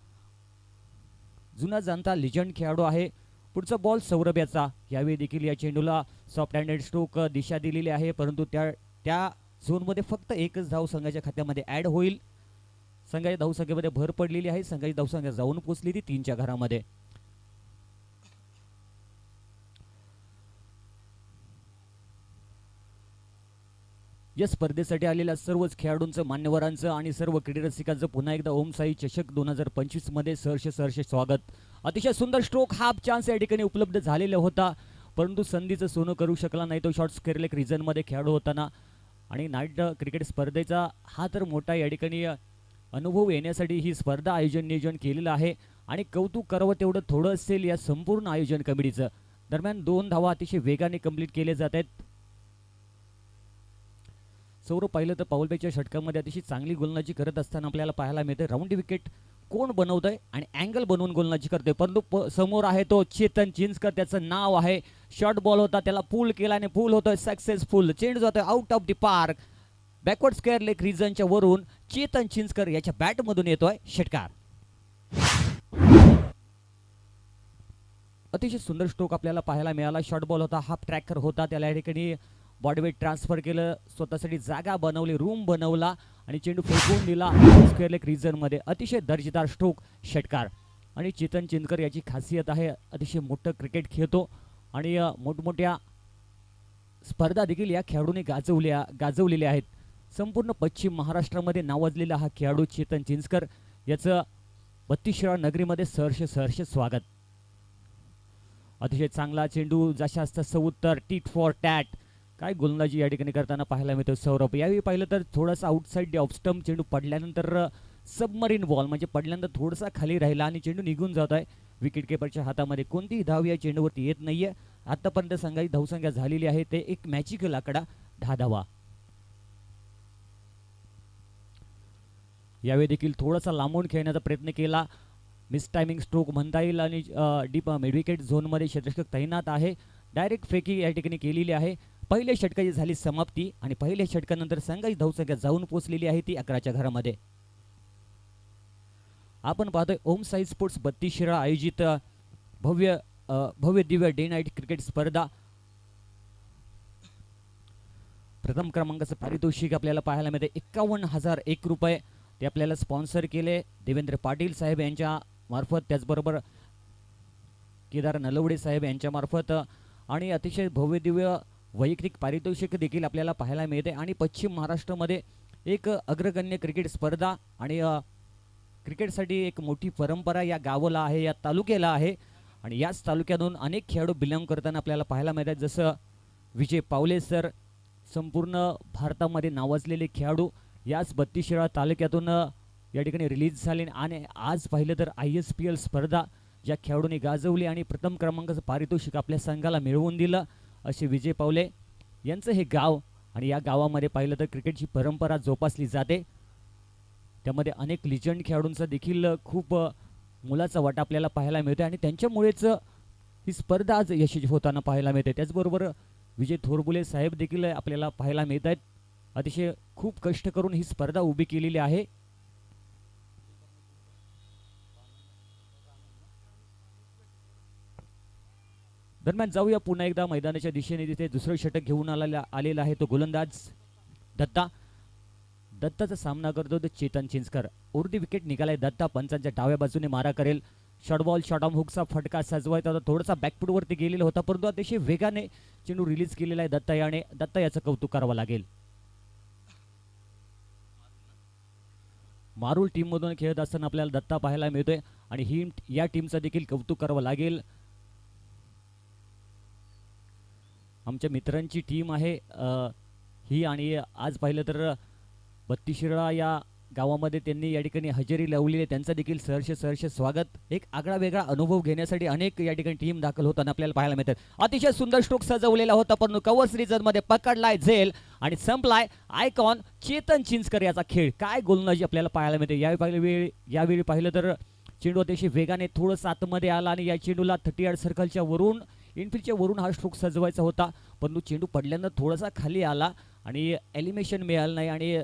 जुना जाणता लिजंड खेळाडू आहे. पुढचा बॉल सौरभ याचा. यावेळी देखील या चेंडूला सॉफ्ट हँडेड स्ट्रोक दिशा दिलेली आहे, परंतु त्या झोनमध्ये फक्त एकच धाव संघाच्या खात्यामध्ये ऍड होईल. संघाच्या धावसंख्येमध्ये भर पडलेली आहे. संघाची धावसंख्या जाऊन पोहोचली ती 3च्या घरामध्ये. या स्पर्धेसाठी आलेल्या सर्वच खेळाडूंचं, मान्यवरांचं आणि सर्व क्रीडारसिकांचं पुन्हा एकदा ओम साई चषक 2025 मध्ये सहर्ष स्वागत. अतिशय सुंदर स्ट्रोक, हाफ चान्स या ठिकाणी उपलब्ध झालेला होता, परंतु संधीचं सोनं करू शकला नाही तो. शॉर्ट्स केरलेक रिजनमध्ये खेळाडू होताना. आणि नाईट क्रिकेट स्पर्धेचा हा तर मोठा या ठिकाणी अनुभव येण्यासाठी ही स्पर्धा नियोजन केलेलं आहे. आणि कौतुक करावं तेवढं थोडं असेल या संपूर्ण आयोजन कमिटीचं. दरम्यान 2 धावा अतिशय वेगाने कंप्लीट केले जात आहेत. सौरभ पाहिलं तर पाऊलबेच्या षटकामध्ये अतिशय चांगली गोलंदाजी करत असताना आपल्याला पाहायला मिळते. राऊंड विकेट कोण बनवतंय आणि अँगल बनवून गोलंदाजी करतोय, परंतु समोर आहे तो चेतन चिंचकर, त्याचं नाव आहे. शॉर्ट बॉल होता, त्याला पूल केला आणि पूल होतोय सक्सेसफुल. चेंडू जातोय out of the park. Backward square leg रिजनच्या वरून चेतन चिंचकर याच्या बॅटमधून येतोय षटकार. अतिशय सुंदर स्ट्रोक आपल्याला पाहायला मिळाला. शॉर्ट बॉल होता, हाफ ट्रॅकर होता, त्याला या ठिकाणी बॉडीवेट ट्रान्सफर केलं, स्वतःसाठी जागा बनवली, रूम बनवला आणि चेंडू फेकून दिला स्क्वेअर लेग रिजनमध्ये. अतिशय दर्जेदार स्ट्रोक, षटकार. आणि चेतन चिंचकर याची खासियत आहे, अतिशय मोठं क्रिकेट खेळतो आणि मोठमोठ्या स्पर्धा देखील या खेळाडूने गाजवलेल्या आहेत. संपूर्ण पश्चिम महाराष्ट्रामध्ये नावाजलेला हा खेळाडू चेतन चिंचकर, याचं 32 शिराळ नगरीमध्ये सहर्ष स्वागत. अतिशय चांगला चेंडू, जशास तसं उत्तर, टीट फॉर टॅट. काय गोलंदाजी या ठिकाणी करताना पाहायला मिळतो सौरभ. यावेळी पाहिलं तर थोडासा आउटसाईड ऑफ स्टंप चेंडू पडल्यानंतर सबमरीन बॉल म्हणजे पडल्यानंतर थोडासा खाली राहिला आणि चेंडू निघून जात आहे विकेट किपरच्या हातामध्ये. कोणतीही धाव या चेंडूवरती येत नाहीये. आतापर्यंत संघाची धावसंख्या झालेली आहे ते एक मॅजिकल आकडा 10 धावा. यावेळी देखील थोडासा लांबून खेळण्याचा प्रयत्न केला, मिस टायमिंग स्ट्रोक म्हणता येईल आणि डीप मिड विकेट झोनमध्ये क्षेत्ररक्षक तैनात आहे. डायरेक्ट फेकी या ठिकाणी केलेली आहे. पहिल्या षटकाची झाली समाप्ती आणि पहिल्या षटकानंतर संघाची धावसंख्या जाऊन पोहोचलेली आहे ती 11च्या घरामध्ये. आपण पाहतोय ओम साई स्पोर्ट्स 32 शिराळा आयोजित भव्य दिव्य डे नाईट क्रिकेट स्पर्धा प्रथम क्रमांकाचं पारितोषिक आपल्याला पाहायला मिळते 51,001 रुपये. ते आपल्याला स्पॉन्सर केले देवेंद्र पाटील साहेब यांच्या मार्फत, त्याचबरोबर केदार नलवडे साहेब यांच्या मार्फत, आणि अतिशय भव्य दिव्य वैयक्तिक पारितोषिक देखील आपल्याला पाहायला मिळते. आणि पश्चिम महाराष्ट्रामध्ये एक अग्रगण्य क्रिकेट स्पर्धा आणि क्रिकेटसाठी एक मोठी परंपरा या गावाला आहे, या तालुक्याला आहे. आणि याच तालुक्यातून अनेक खेळाडू बिलॉंग करताना आपल्याला पाहायला मिळतात, जसं विजय पावले सर, संपूर्ण भारतामध्ये नावाजलेले खेळाडू याच बत्तीसशिराळा तालुक्यातून या ठिकाणी रिलीज झाले. आणि आज पाहिलं तर ISPL स्पर्धा ज्या खेळाडूंनी गाजवली आणि प्रथम क्रमांकाचं पारितोषिक आपल्या संघाला मिळवून दिलं असे विजय पावले यांचं हे गाव. आणि या गावामध्ये पाहिलं तर क्रिकेटची परंपरा जोपासली जाते. त्यामध्ये अनेक लिजंड खेळाडूंचा देखील खूप मुलाचा वाटा आपल्याला पाहायला मिळते आणि त्यांच्यामुळेच ही स्पर्धा आज यशस्वी होताना पाहायला मिळते. त्याचबरोबर विजय थोरबुले साहेब देखील आपल्याला पाहायला मिळत आहेत. अतिशय खूप कष्ट करून ही स्पर्धा उभी केलेली आहे. दरम्यान जाऊया पुन्हा एकदा मैदानाच्या दिशेने. तिथे दुसरं षटक घेऊन आलेला आहे तो गोलंदाज दत्ता. दत्ताचा सामना करतो तो चेतन चिंचकर. उर्दी विकेट निघालाय. दत्ता पंचांच्या डाव्या बाजूने मारा करेल. शॉर्ट बॉल शॉर्ट ऑन हुकचा फटका सजवायचा होता, थोडासा बॅकफुटवरती गेलेला होता, परंतु अतिशय वेगाने चेंडू रिलीज केलेला आहे दत्ता याने. दत्ता याचं कौतुक करावं लागेल. मारूल टीम मधून खेळत असताना आपल्याला दत्ता पाहायला मिळतोय आणि या टीमचं देखील कौतुक करावं लागेल. आमच्या मित्रांची टीम आहे ही, आणि आज पाहिलं तर बत्तीसशिराळा या गावामध्ये त्यांनी या ठिकाणी हजेरी लावलेली आहे. त्यांचं देखील सहर्ष स्वागत. एक आगळा वेगळा अनुभव घेण्यासाठी अनेक या ठिकाणी टीम दाखल होताना आपल्याला पाहायला मिळतात. अतिशय सुंदर स्ट्रोक सजवलेला होता, परंतु कव्हर सीरीज मध्ये पकडलाय झेल आणि संपलाय आयकॉन चेतन चिंचकर याचा खेळ. काय गोलंदाजी आपल्याला पाहायला मिळते. यावेळी पाहिलं तर चेंडू अतिशय वेगाने थोडंसं आतमध्ये आला आणि या चेंडूला 30 सर्कलच्या वरून इनफिल्डच्या वरून हा स्ट्रोक सजवायचा होता, परंतु चेंडू पडल्यानं थोडासा खाली आला आणि एलिमिनेशन मिळालं नाही आणि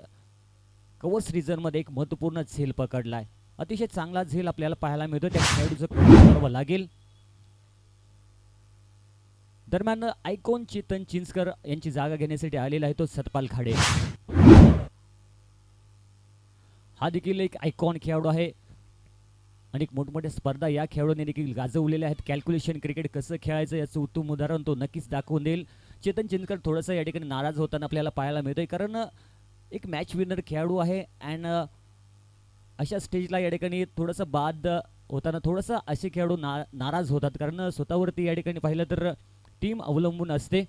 कव्हर रिजनमध्ये एक महत्त्वपूर्ण झेल पकडलाय. अतिशय चांगला झेल आपल्याला पाहायला मिळतो. त्या खेळाडूचं कौतुक करावं लागेल. दरम्यान आयकॉन चेतन चिंचकर यांची जागा घेण्यासाठी आलेला आहे तो सतपाल खाडे. हा देखील एक आयकॉन खेळाडू आहे. अनेक मोठमोठ्या स्पर्धा या खेळाडूंनी देखील गाजवलेल्या आहेत. कॅल्क्युलेशन क्रिकेट कसं खेळायचं याचं उत्तम उदाहरण तो नक्कीच दाखवून देईल. चेतन चिंचकर थोडंसं या ठिकाणी नाराज होताना आपल्याला पाहायला मिळतोय, कारण एक मॅच विनर खेळाडू आहे अँड अशा स्टेजला या ठिकाणी थोडंसं बाद होताना थोडंसं असे खेळाडू नाराज होतात, कारण स्वतःवरती या ठिकाणी पाहिलं तर टीम अवलंबून असते.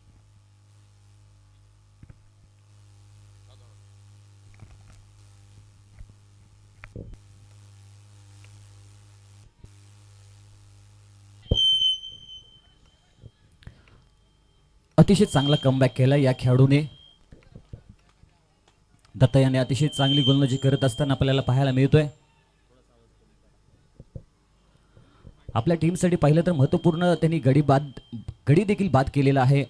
अतिशय चांगला कमबॅक केला या खेळाडूने. दत्ता याने अतिशय चांगली गोलंदाजी करत असताना आपल्याला पाहायला मिळतोय. आपल्या टीमसाठी पाहिलं तर महत्त्वपूर्ण त्यांनी गडी देखील बाद केलेला आहे.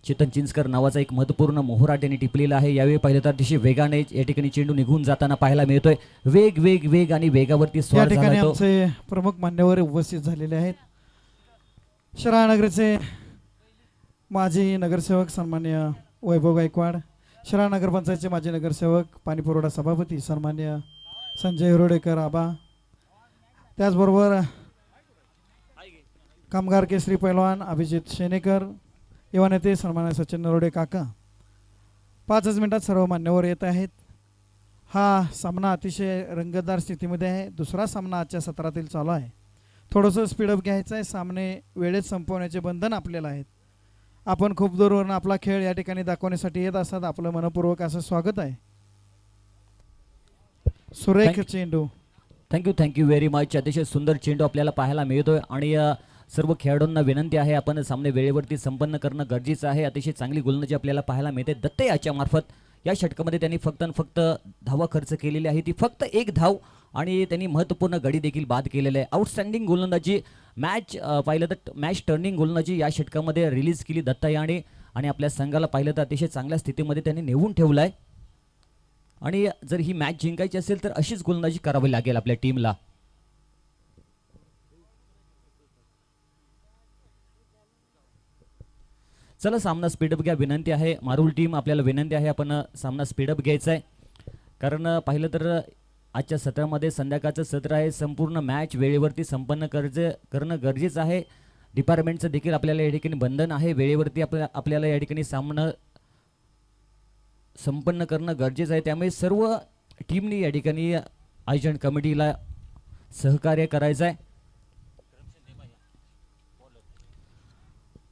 चेतन चिंचकर नावाचा एक महत्त्वपूर्ण मोहरा त्यांनी टिपलेला आहे. यावेळी पाहिलं तर अतिशय वेगाने या ठिकाणी चेंडू निघून जाताना पाहायला मिळतोय. वेग आणि वेगावरती या ठिकाणी आमचे प्रमुख मान्यवर उपस्थित झालेले आहेत. शहानगरचे माजी नगरसेवक सन्मान्य वैभव गायकवाड, शिराळा नगरपंचायतचे माजी नगरसेवक पाणीपुरवठा सभापती सन्मान्य संजय हिरोडेकर आबा, त्याचबरोबर कामगार केसरी पैलवान अभिजित शेनेकर, युवा नेते सन्मान्य सचिन नरोडे काका. 5 मिनिटात सर्व मान्यवर येत आहेत. हा सामना अतिशय रंगतदार स्थितीमध्ये आहे. दुसरा सामना आजच्या सत्रातील चालू आहे. थोडंसं स्पीडअप घ्यायचं आहे. सामने वेळेत संपवण्याचे बंधन आपल्याला आहेत. आपण खूप दूरवरून आपला खेळ या ठिकाणी दाखवण्यासाठी येत असतात. आपलं मनपूर्वक असं स्वागत आहे. सुरेख चेंडू. Thank you very much. अतिशय सुंदर चेंडू आपल्याला पाहायला मिळतोय आणि सर्व खेळाडूंना विनंती आहे आपण सामने वेळेवरती संपन्न करणं गरजेचं आहे. अतिशय चांगली गोलंदाजी आपल्याला पाहायला मिळते. दत्ते याच्या मार्फत या षटकामध्ये त्यांनी फक्त धावा खर्च केलेली आहे, ती फक्त 1 धाव, आणि त्यांनी महत्त्वपूर्ण गडी देखील बाद केलेले आहे. आउटस्टँडिंग गोलंदाजी पाहिलं तर मॅच टर्निंग गोलंदाजी या षटकामध्ये रिलीज केली दत्ता याने आणि आपल्या संघाला पाहिलं तर अतिशय चांगल्या स्थितीमध्ये त्यांनी नेऊन ठेवलं आहे. आणि जर ही मॅच जिंकायची असेल तर अशीच गोलंदाजी करावी लागेल आपल्या टीमला. चला सामना स्पीडअप घ्या, विनंती आहे. मारुल टीम आपल्याला विनंती आहे, आपण सामना स्पीडअप घ्यायचा आहे. कारण पाहिलं तर आजच्या सत्रामध्ये संध्याकाळचं सत्र आहे. संपूर्ण मॅच वेळेवरती संपन्न करणं गरजेचं आहे. डिपार्टमेंटचं देखील आपल्याला या ठिकाणी बंधन आहे. वेळेवरती आपल्याला या ठिकाणी सामना संपन्न करणं गरजेचं आहे. त्यामुळे सर्व टीमनी या ठिकाणी आयोजन कमिटीला सहकार्य करायचं आहे.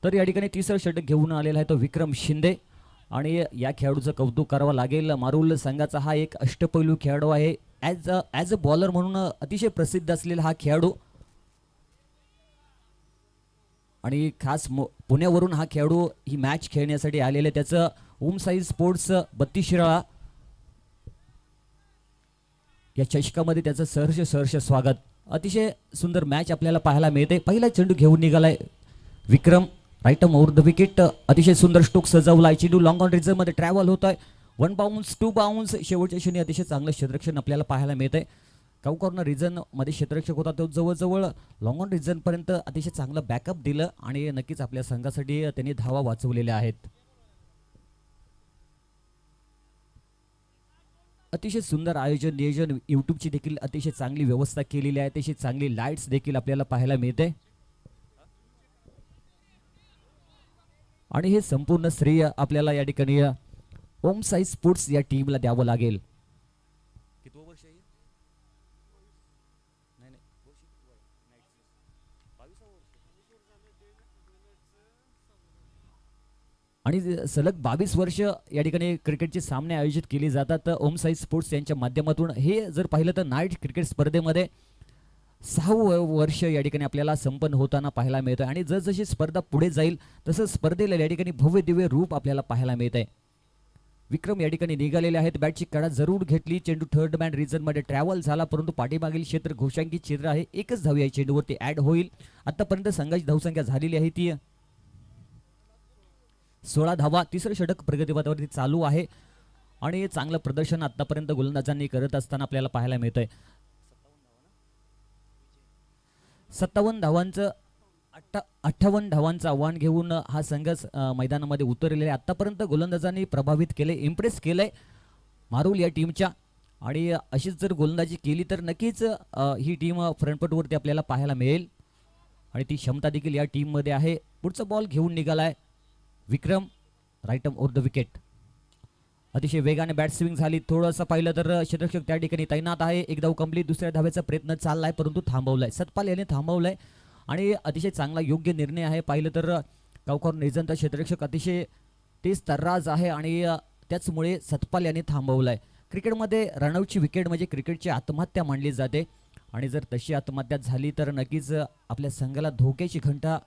तर या ठिकाणी तिसरं षटक घेऊन आलेला आहे तो विक्रम शिंदे आणि या खेळाडूचं कौतुक करावं लागेल. मारुल संघाचा हा एक अष्टपैलू खेळाडू आहे. ॲज अ बॉलर म्हणून अतिशय प्रसिद्ध असलेला हा खेळाडू आणि खास पुण्यावरून हा खेळाडू ही मॅच खेळण्यासाठी आलेले. त्याचं ओम साई स्पोर्ट्स 32 शिराळा या चषकामध्ये त्याचं सहर्ष स्वागत. अतिशय सुंदर मॅच आपल्याला पाहायला मिळते. पहिला चेंडू घेऊन निघालाय Vikram, right over the wicket. अतिशय सुंदर स्ट्रोक सजवलाय. चेंडू लॉंग ऑन रिझन मध्ये ट्रॅव्हल होत आहे. 1 बाउन्स 2 बाउन्स. शेवटच्या क्षणी अतिशय चांगलं क्षेत्ररक्षण आपल्याला पाहायला मिळतंय. कॉर्नर रिझन मध्ये क्षेत्ररक्षक होता तो जवळजवळ लॉंग ऑन रिझन पर्यंत अतिशय चांगलं बॅकअप दिलं आणि नक्कीच आपल्या संघासाठी त्यांनी धावा वाचवलेल्या आहेत. अतिशय सुंदर आयोजन नियोजन, यूट्यूबची देखील अतिशय चांगली व्यवस्था केलेली आहे. अतिशय चांगली लाईट्स देखील आपल्याला पाहायला मिळते आणि हे संपूर्ण श्रेय आपल्याला या ठिकाणी ओम साई स्पोर्ट्स या टीमला द्यावं लागेल. आणि सलग 22 वर्ष या ठिकाणी क्रिकेटचे सामने आयोजित केले जातात ओम साई स्पोर्ट्स यांच्या माध्यमातून. हे जर पाहिलं तर नाईट क्रिकेट स्पर्धेमध्ये 6 वर्ष या ठिकाणी आपल्याला संपन्न होताना पाहायला मिळतं आणि जसजशी स्पर्धा पुढे जाईल तसं स्पर्धेला या ठिकाणी भव्य दिव्य रूप आपल्याला पाहायला मिळत आहे. विक्रम या ठिकाणी निघालेले आहेत. बॅटची कडा जरूर घेतली. चेंडू थर्ड मॅन रिझन मध्ये ट्रॅव्हल झाला परंतु पाठीमागील क्षेत्र घोषांकित क्षेत्र आहे. एकच धाव या चेंडूवरती ऍड होईल. आतापर्यंत संघाची धावसंख्या झालेली आहे ती 16 धावा. तिसरं षटक प्रगतीपथावरती चालू आहे आणि चांगलं प्रदर्शन आतापर्यंत गोलंदाजांनी करत असताना आपल्याला पाहायला मिळतंय. 57 धावांचं 58 धावांचं आव्हान घेऊन हा संघ मैदानामध्ये उतरलेला आहे. आतापर्यंत गोलंदाजांनी प्रभावित केले, इम्प्रेस केलंय मारुल या टीमच्या आणि अशीच जर गोलंदाजी केली तर नक्कीच ही टीम फ्रंटफुटवरती आपल्याला पाहायला मिळेल आणि ती क्षमता देखील या टीममध्ये आहे. पुढचा बॉल घेऊन निघालाय Vikram, right arm over the wicket. अतिशय वेगाने बॅट स्विंग झाली. थोडंसं पाहिलं तर क्षेत्ररक्षक त्या ठिकाणी तैनात आहे. एक धाव कंप्लीट. दुसऱ्या धावेचा प्रयत्न चाललाय परंतु थांबवलाय. सतपाल याने थांबवलाय आणि अतिशय चांगला योग्य निर्णय आहे. पाहिलं तर कॉर्नर रिझनचा क्षेत्ररक्षक अतिशय तेज तर्राज आहे आणि त्याचमुळे सतपाल याने थांबवलाय. क्रिकेटमध्ये रनआउटची विकेट म्हणजे क्रिकेटची आत्महत्या मानली जाते आणि जर तशी आत्महत्या झाली तर नक्कीच आपल्या संघाला धोक्याची घंटा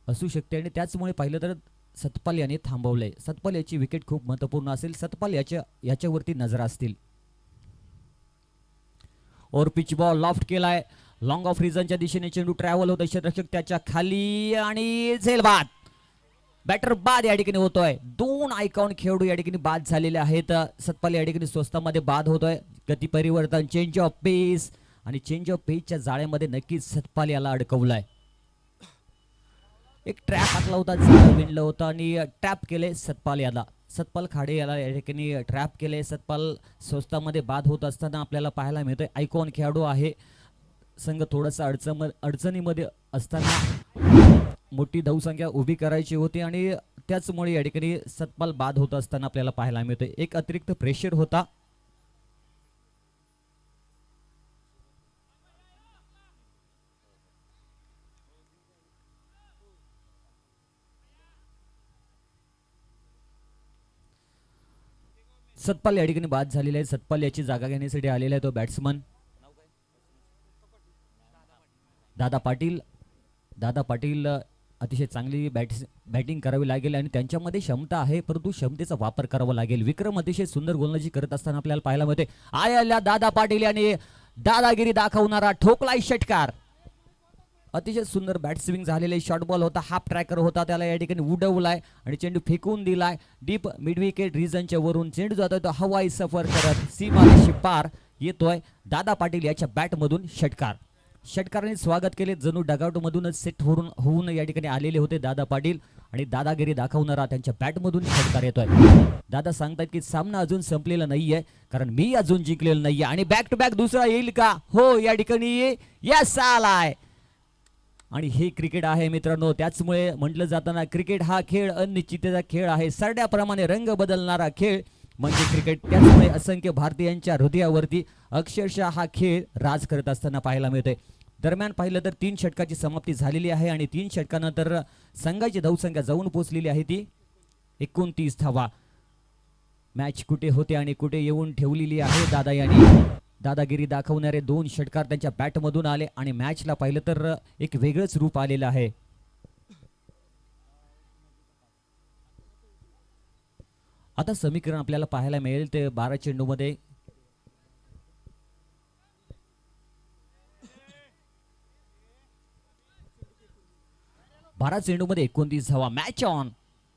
असू शकते आणि त्याचमुळे पाहिलं तर सतपाल याने थांबवलंय. सतपाल याची विकेट खूप महत्त्वपूर्ण असेल. सतपाल याच्यावरती नजर असतील. और पिच बॉल लॉफ्ट केलाय. लॉंग ऑफ रिझनच्या दिशेने चेंडू ट्रॅव्हल होत. क्षेत्ररक्षक त्याच्या खाली आणि झेल बाद. बॅटर बाद या ठिकाणी होतोय. 2 आयकॉन खेळाडू या ठिकाणी बाद झालेले आहेत. सतपाल या ठिकाणी स्वस्तामध्ये बाद होतोय. गती परिवर्तन, चेंज ऑफ पेस आणि चेंज ऑफ पेसच्या जाळ्यामध्ये नक्कीच सतपाल याला अडकवलाय. एक ट्रॅप टाकला होता, झाड विणलं होतं आणि ट्रॅप केले सतपाल याला. सतपाल खाडे याला या ठिकाणी ट्रॅप केले. सतपाल स्वस्तामध्ये बाद होत असताना आपल्याला पाहायला मिळतोय. आयकॉन खेळाडू आहे. संघ थोडासा अडचणीमध्ये असताना मोठी धावसंख्या उभी करायची होती आणि त्याचमुळे या ठिकाणी सतपाल बाद होत असताना आपल्याला पाहायला मिळतोय. एक अतिरिक्त प्रेशर होता. सतपाल या ठिकाणी बाद झालेला आहे. सतपाल याची जागा घेण्यासाठी आलेला आहे तो बॅट्समन दादा पाटील. दादा पाटील अतिशय चांगली बॅटिंग करावी लागेल आणि त्यांच्यामध्ये क्षमता आहे परंतु क्षमतेचा वापर करावा लागेल. विक्रम अतिशय सुंदर गोलंदाजी करत असताना आपल्याला पाहायला मिळते. आया दादा पाटील यांनी दादागिरी दाखवणारा ठोकलाय षटकार. अतिशय सुंदर बॅट स्विंग झालेले. शॉर्ट बॉल होता, हाफ ट्रॅकर होता, त्याला या ठिकाणी उडवलाय आणि चेंडू फेकून दिलाय. डीप मिड विकेट रिजनच्या वरून चेंडू जातोय तो हवाई सफर करत सीमारेषे पार येतोय. दादा पाटील याच्या बॅटमधून षटकार. षटकारांनी स्वागत केले. जणू डगआउटमधूनच सेट होऊन या ठिकाणी आलेले होते दादा पाटील आणि दादागिरी दाखवणारा त्यांच्या बॅटमधून षटकार येतोय. दादा सांगतात की सामना अजून संपलेला नाहीये कारण मी अजून जिंकलेलो नाहीये आणि बॅक टू बॅक दुसरा येईल का? हो, या ठिकाणी यस आलाय. आणि हे क्रिकेट आहे मित्रांनो. त्याचमुळे म्हटलं जाताना क्रिकेट हा खेळ अनिश्चिततेचा खेळ आहे. सरड्याप्रमाणे रंग बदलणारा खेळ म्हणजे क्रिकेट. त्याचमुळे असंख्य भारतीयांच्या हृदयावरती अक्षरशः हा खेळ राज करत असताना पाहायला मिळतोय. दरम्यान पाहिलं तर 3 षटकाची समाप्ती झालेली आहे आणि 3 षटकानंतर संघाची धावसंख्या जाऊन पोहोचलेली आहे ती 29 धावा. मॅच कुठे होते आणि कुठे येऊन ठेवलेली आहे. दादा यांनी दादागिरी दाखवणारे 2 षटकार त्यांच्या बॅटमधून आले आणि मॅचला पाहिलं तर एक वेगळंच रूप आलेलं आहे. आता समीकरण आपल्याला पाहायला मिळेल ते 12 चेंडूमध्ये 12 चेंडूमध्ये 29 धावा. Match on.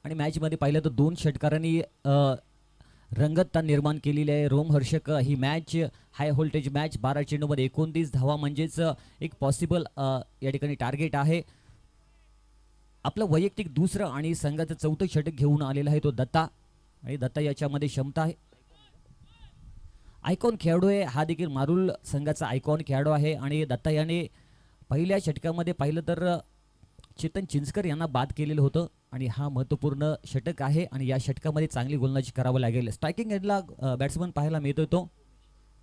आणि मॅच मध्ये पाहिलं तर 2 षटकारांनी रंगतता निर्माण केलेली आहे. रोमहर्षक ही मॅच हाय व्होल्टेज मॅच. 12 चेंडूमध्ये 29 धावा म्हणजेच एक पॉसिबल या ठिकाणी टार्गेट आहे. आपलं वैयक्तिक दुसरं आणि संघाचं 4थं षटक घेऊन आलेला आहे तो दत्ता. आणि दत्ता याच्यामध्ये क्षमता आहे. आयकॉन खेळाडू आहे. हा देखील मारुल संघाचा आयकॉन खेळाडू आहे. आणि दत्ता याने पहिल्या षटकामध्ये पाहिलं तर चेतन चिंचकर यांना बाद केलेलं होतं आणि हा महत्त्वपूर्ण षटक आहे आणि या षटकामध्ये चांगली गोलंदाजी करावं लागेल. स्ट्रायकिंग एंडला बॅट्समन पाहायला मिळतोय तो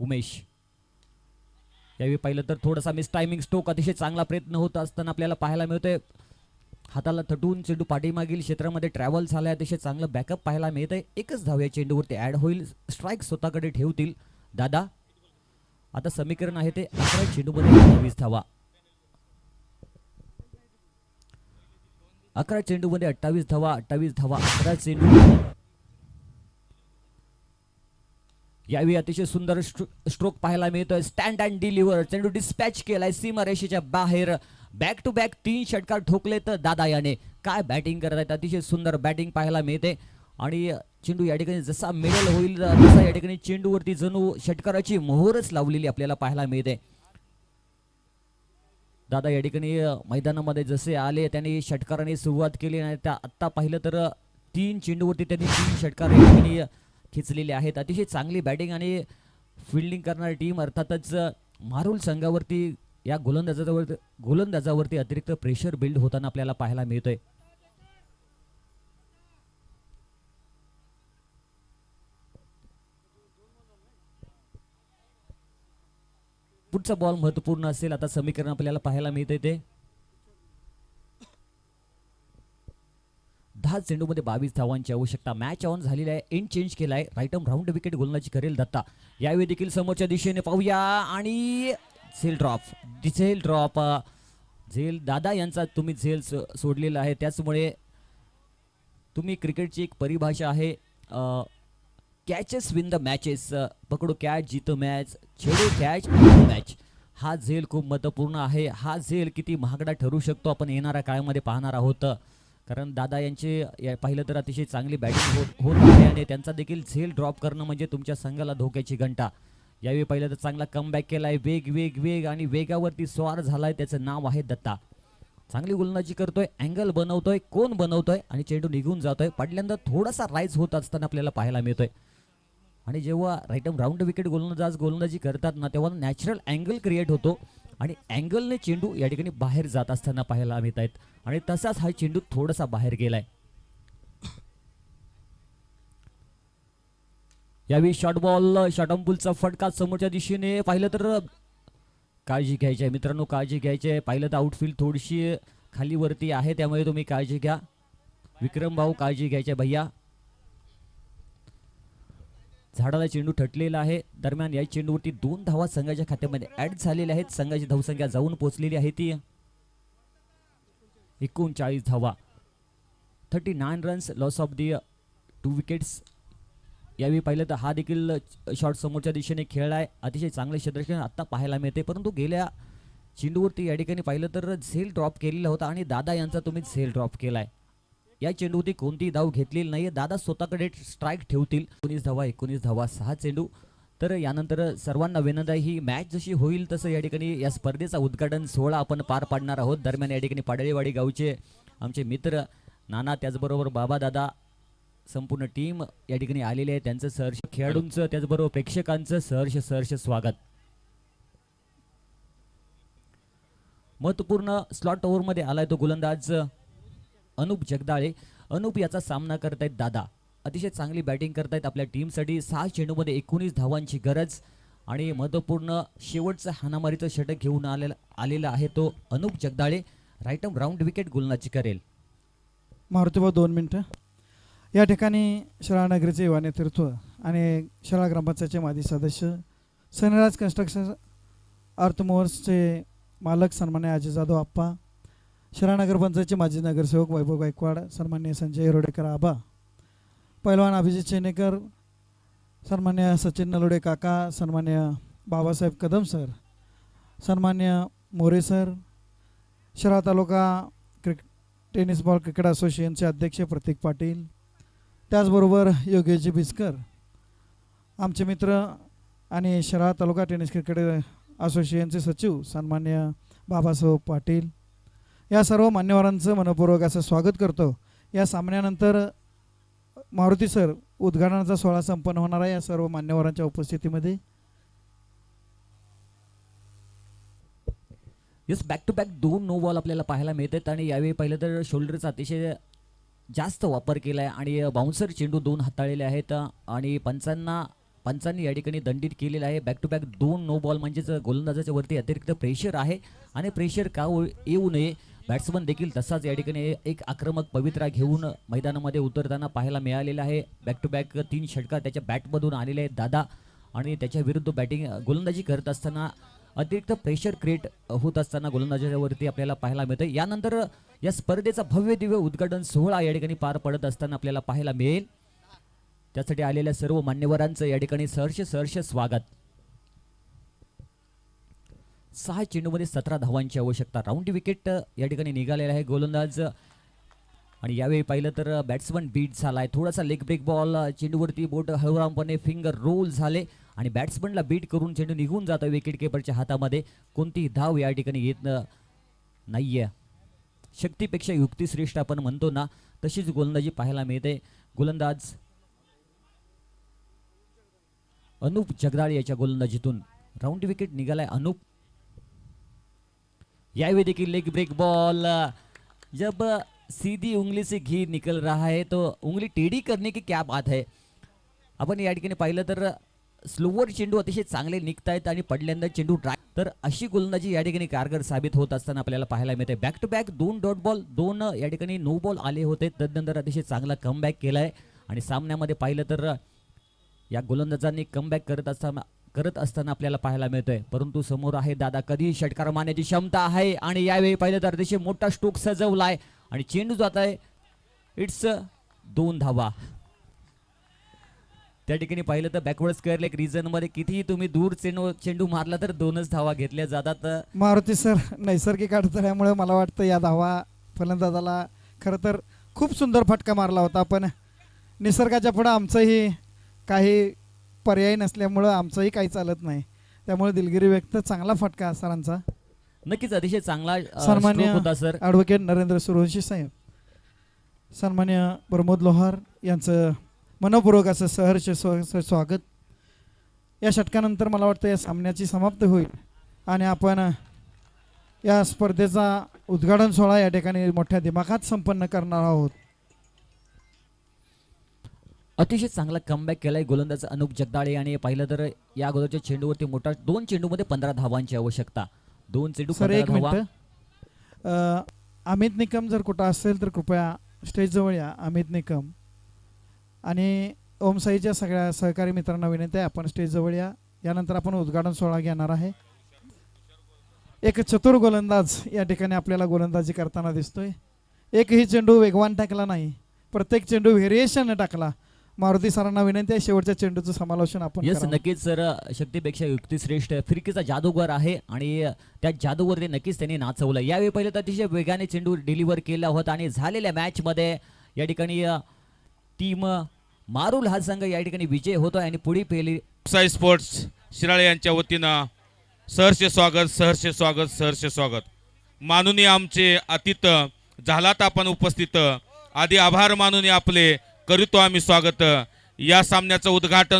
उमेश. यावेळी पाहिलं तर थोडासा मिस टायमिंग स्ट्रोक अतिशय चांगला प्रयत्न होत असताना आपल्याला पाहायला मिळतोय. हाताला तटून चेंडू पाठीमागील क्षेत्रामध्ये ट्रॅव्हल झालाय. अतिशय चांगलं बॅकअप पाहायला मिळतंय. एकच धाव या चेंडूवरती ऍड होईल. स्ट्राईक स्वतःकडे ठेवतील दादा. आता समीकरण आहे ते 11 चेंडूमध्ये 28 धावा. 11 चेंडूमध्ये 28 धावा. 28 धावा 11 चेंडू. यावेळी अतिशय सुंदर स्ट्रोक पाहायला मिळतोय. Stand and deliver. चेंडू डिस्पॅच केलाय सीमारेषेच्या बाहेर. बॅक टू बॅक 3 षटकार ठोकले तर दादा याने काय बॅटिंग करत आहेत. अतिशय सुंदर बॅटिंग पाहायला मिळते. आणि चेंडू या ठिकाणी जसा मिडल होईल तसा या ठिकाणी चेंडूवरती जणू षटकाराची मोहरच लावलेली आपल्याला पाहायला मिळते. दादा या ठिकाणी मैदानामध्ये जसे आले त्यांनी षटकाराने सुरुवात केली आणि त्या आत्ता पाहिलं तर 3 चेंडूवरती त्यांनी 3 षटकार या ठिकाणी खेचलेले आहेत. अतिशय चांगली बॅटिंग आणि फिल्डिंग करणारी टीम. अर्थातच मारुल संघावरती या गोलंदाजावरती अतिरिक्त प्रेशर बिल्ड होताना आपल्याला पाहायला मिळतोय. पुढचा बॉल महत्वपूर्ण असेल. आता समीकरण आपल्याला पाहायला मिळते ते 10 चेंडूमध्ये 22 धावांची आवश्यकता. मॅच ऑन झालेली आहे. एंड चेंज केलाय. राईट आर्म राऊंड विकेट गोलंदाजी करेल दत्ता. यावेळी देखील समोरच्या दिशेने पाहूया आणि झेल ड्रॉप. झेल दादा यांचा तुम्ही झेल सोडलेला आहे. त्याचमुळे तुम्ही क्रिकेटची एक परिभाषा आहे कॅचेस विन द मॅचेस. पकडो कॅच जीतो मॅच. छेडो कॅच मॅच. हा झेल खूप महत्त्वपूर्ण आहे. हा झेल किती महागडा ठरू शकतो आपण येणाऱ्या काळामध्ये पाहणार आहोत. कारण दादा यांचे पाहिलं तर अतिशय चांगली बॅटिंग होत आहे आणि त्यांचा देखील झेल ड्रॉप करणं म्हणजे तुमच्या संघाला धोक्याची घंटा. यावेळी पाहिलं तर चांगला कमबॅक केलाय. वेग आणि वेगावरती स्वार झालाय. त्याचं नाव आहे दत्ता. चांगली गोलंदाजी करतोय. अँगल बनवतोय. कोण बनवतोय आणि चेंडू निघून जातोय. पडल्यांदा थोडासा राईज होत असताना आपल्याला पाहायला मिळतोय. आणि जेव्हा राईट आर्म राऊंड विकेट गोलंदाजी करतात ना तेव्हा नॅचरल अँगल क्रिएट होतो आणि अँगलने चेंडू या ठिकाणी बाहेर जात असताना पाहायला मिळत आहेत. आणि तसाच हा चेंडू थोडासा बाहेर गेलाय. यावेळी शॉर्ट ऑम्पुलचा फटका समोरच्या दिशेने. पाहिलं तर काळजी घ्यायची आहे मित्रांनो. काळजी घ्यायची आहे. पाहिलं तर आउटफील्ड थोडीशी खाली वरती आहे त्यामुळे तुम्ही काळजी घ्या. विक्रम भाऊ काळजी घ्यायची भैया. झाडाला चेंडू ठटलेला आहे. दरम्यान या चेंडूवरती 2 धावा संघाच्या खात्यामध्ये ऍड झालेल्या आहेत. संघाची धावसंख्या जाऊन पोहोचलेली आहे ती 39 धावा. 39 runs. Loss of the 2 wickets. यावेळी पाहिलं तर हा देखील शॉट समोरच्या दिशेने खेळलाय. अतिशय चांगले क्षेत्ररक्षण आता पाहायला मिळते. परंतु गेल्या चेंडूवरती या ठिकाणी पाहिलं तर झेल ड्रॉप केलेला होता आणि दादा यांचा तुम्ही झेल ड्रॉप केलाय. या चेंडूवरती कोणतीही धाव घेतलेली नाहीये. दादा स्वतःकडे स्ट्राईक ठेवतील. 19 धावा 6 चेंडू. तर यानंतर सर्वांना विनंती आहे, ही मॅच जशी होईल तसं या ठिकाणी या स्पर्धेचा उद्घाटन सोहळा आपण पार पाडणार आहोत. दरम्यान या ठिकाणी पाडळीवाडी गावचे आमचे मित्र नाना, त्याचबरोबर बाबा दादा, संपूर्ण टीम या ठिकाणी आलेले आहे. त्यांचं सहर्ष खेळाडूंचं त्याचबरोबर प्रेक्षकांचं सहर्ष स्वागत. महत्वपूर्ण स्लॉट ओव्हरमध्ये आलाय तो गोलंदाज अनुप जगदाळे. अनुप याचा सामना करतायत दादा. अतिशय चांगली बॅटिंग करतायत आपल्या टीमसाठी. 6 चेंडूमध्ये 19 धावांची गरज आणि महत्वपूर्ण शेवटचं हाणामारीचं षटक घेऊन आलेला आहे तो Anup Jagdale. Right arm round wicket गोलंदाजी करेल. मारुतीभाऊ 2 मिनटं. या ठिकाणी शिराळनगरीचे युवा नेतृत्व आणि शिराळा ग्रामपंचायतचे माजी सदस्य, सनराज कन्स्ट्रक्शन अर्थमोवर्सचे मालक सन्मान्य अजय जाधव आप्पा, शिराळनगर पंचायतचे माजी नगरसेवक वैभव गायकवाड, सन्मान्य संजय येरोडेकर आबा, पैलवान अभिजित चेनेकर, सन्मान्य सचिन नलोडे काका, सन्मान्य बाबासाहेब कदम सर, सन्मान्य मोरे सर, शिराळा तालुका टेनिस बॉल क्रिकेट असोसिएशनचे अध्यक्ष प्रतीक पाटील, त्याचबरोबर योगेशजी बिस्कर, आमचे मित्र आणि शिराळा तालुका टेनिस क्रिकेट असोसिएशनचे सचिव सन्मान्य बाबासाहेब पाटील, या सर्व मान्यवरांचं मनपूर्वक असं स्वागत करतो. या सामन्यानंतर मारुती सर उद्घाटनाचा सोहळा संपन्न होणार आहे या सर्व मान्यवरांच्या उपस्थितीमध्ये. Yes, back to back 2 no ball आपल्याला पाहायला मिळतात आणि यावेळी पाहिलं तर शोल्डरचा अतिशय जास्त वापर केला आहे आणि बाउन्सर चेंडू 2 हाताळलेले आहेत आणि पंचांनी या ठिकाणी दंडित केलेला आहे. Back to back 2 no ball म्हणजेच गोलंदाजाच्या वरती अतिरिक्त प्रेशर आहे आणि प्रेशर का येऊ नये, बॅट्समन देखील तसाच या ठिकाणी एक आक्रमक पवित्रा घेऊन मैदानामध्ये उतरताना पाहायला मिळालेला आहे. बॅक टू बॅक 3 षटकार त्याच्या बॅटमधून आलेले आहेत दादा आणि त्याच्या विरुद्ध बॅटिंग गोलंदाजी करत असताना अतिरिक्त प्रेशर क्रिएट होत असताना गोलंदाजाच्या वरती आपल्याला पाहायला मिळतं. यानंतर या स्पर्धेचा भव्य दिव्य उद्घाटन सोहळा या ठिकाणी पार पडत असताना आपल्याला पाहायला मिळेल. त्यासाठी आलेल्या सर्व मान्यवरांचं या ठिकाणी सहर्ष स्वागत. 6 चेंडूमध्ये 17 धावांची आवश्यकता. राऊंड विकेट या ठिकाणी निघालेला आहे गोलंदाज आणि यावेळी पाहिलं तर बॅट्समन बीट झालाय. थोडासा लेग ब्रेक बॉल, चेंडूवरती बोट हळूरामपणे फिंगर रोल झाले आणि बॅट्समनला बीट करून चेंडू निघून जातो विकेट किपरच्या हातामध्ये. कोणतीही धाव या ठिकाणी येत नाहीये. शक्तीपेक्षा युक्ती श्रेष्ठ आपण म्हणतो ना, तशीच गोलंदाजी पाहायला मिळते. गोलंदाज अनुप जगदाळे याच्या गोलंदाजीतून राऊंड विकेट निघालाय अनुप. यावेळी देखील लेग ब्रेक बॉल. जब सीधी उंगली से घी निकल रहा है तो उंगली टेढ़ी करने की क्या बात है. आपण या ठिकाणी पाहिलं तर स्लोवर चेंडू अतिशय चांगले निघतायत आणि पडल्यानंतर चेंडू ड्राय, तर अशी गोलंदाजी या ठिकाणी कारगर साबित होत असताना आपल्याला पाहायला मिळते. Back to back 2 dot ball, 2 या ठिकाणी नो बॉल आले होते. तदनंतर अतिशय चांगला कमबॅक केलाय आणि सामन्यामध्ये पाहिलं तर या गोलंदाजांनी कमबॅक करत असताना आपल्याला पाहायला मिळतोय. परंतु समोर आहे दादा, कधी षटकार मारण्याची क्षमता आहे आणि यावेळी पाहिलं तर अतिशय मोठा स्ट्रोक सजवलाय आणि चेंडू जात आहे. इट्स 2 धावा. त्या ठिकाणी पाहिलं तर बॅकवर्ड स्क्वेअर लेग रिजन मध्ये कितीही तुम्ही दूर चेंडू मारला तर 2च धावा घेतल्या जातात. मारुती सर नैसर्गिक अडथळ्यामुळे मला वाटतं या धावा फलंदाजाला खरं तर खूप सुंदर फटका मारला होता, पण निसर्गाच्या पुढं आमचंही काही पर्याय नसल्यामुळं आमचंही काही चालत नाही. त्यामुळे दिलगिरी व्यक्त, चांगला फटका सरांचा. नक्कीच अतिशय चांगला सन्मान्य stroke होता सर. ॲडव्होकेट नरेंद्र सूर्यवंशी साहेब, सन्मान्य प्रमोद लोहार यांचं मनपूर्वक असं सहर्ष स्वागत. या षटकानंतर मला वाटतं या सामन्याची समाप्ती होईल आणि आपण या स्पर्धेचा उद्घाटन सोहळा या ठिकाणी मोठ्या दिमाखात संपन्न करणार आहोत. अतिशय चांगला कमबॅक केलाय गोलंदाज अनुप जगदाळे आणि पाहिलं तर या अगोदरच्या चेंडूवरती मोठा 2 चेंडूमध्ये 15 धावांची आवश्यकता. 2 चेंडू सर 15 एक धावा. मिनिट, अमित निकम जर कुठं असेल तर कृपया स्टेज जवळ या. अमित निकम आणि ओमसाईच्या सगळ्या सहकारी मित्रांना विनंती आहे, आपण स्टेज जवळ या. यानंतर आपण उद्घाटन सोहळा घेणार आहे. एक चतुर गोलंदाज या ठिकाणी आपल्याला गोलंदाजी करताना दिसतोय. एकही चेंडू वेगवान टाकला नाही, प्रत्येक चेंडू व्हेरिएशन टाकला. मारुती सरांना विनंती आहे शेवटच्या चेंडूचं समालोचन आपण यस, करावं. नक्कीच सर. शक्तीपेक्षा युक्ती श्रेष्ठ फिरकीचा जादूगर आहे आणि त्या जादूवरती नक्कीच त्यांनी नाचवलं. यावेळी पहिले तर अतिशय वेगाने चेंडू डिलिव्हर केला होता आणि झालेल्या मॅच मध्ये या ठिकाणी टीम मारुल हा संघ या ठिकाणी विजय होतोय आणि पुढील साई स्पोर्ट्स शिराळे यांच्या वतीनं सहर्ष स्वागत, सहर्ष स्वागत, सहर्ष स्वागत. माननीय आमचे अतिथ झालात आपण उपस्थित, आधी आभार मानून आपले करीतो आम्ही स्वागत. या सामन्याचं उद्घाटन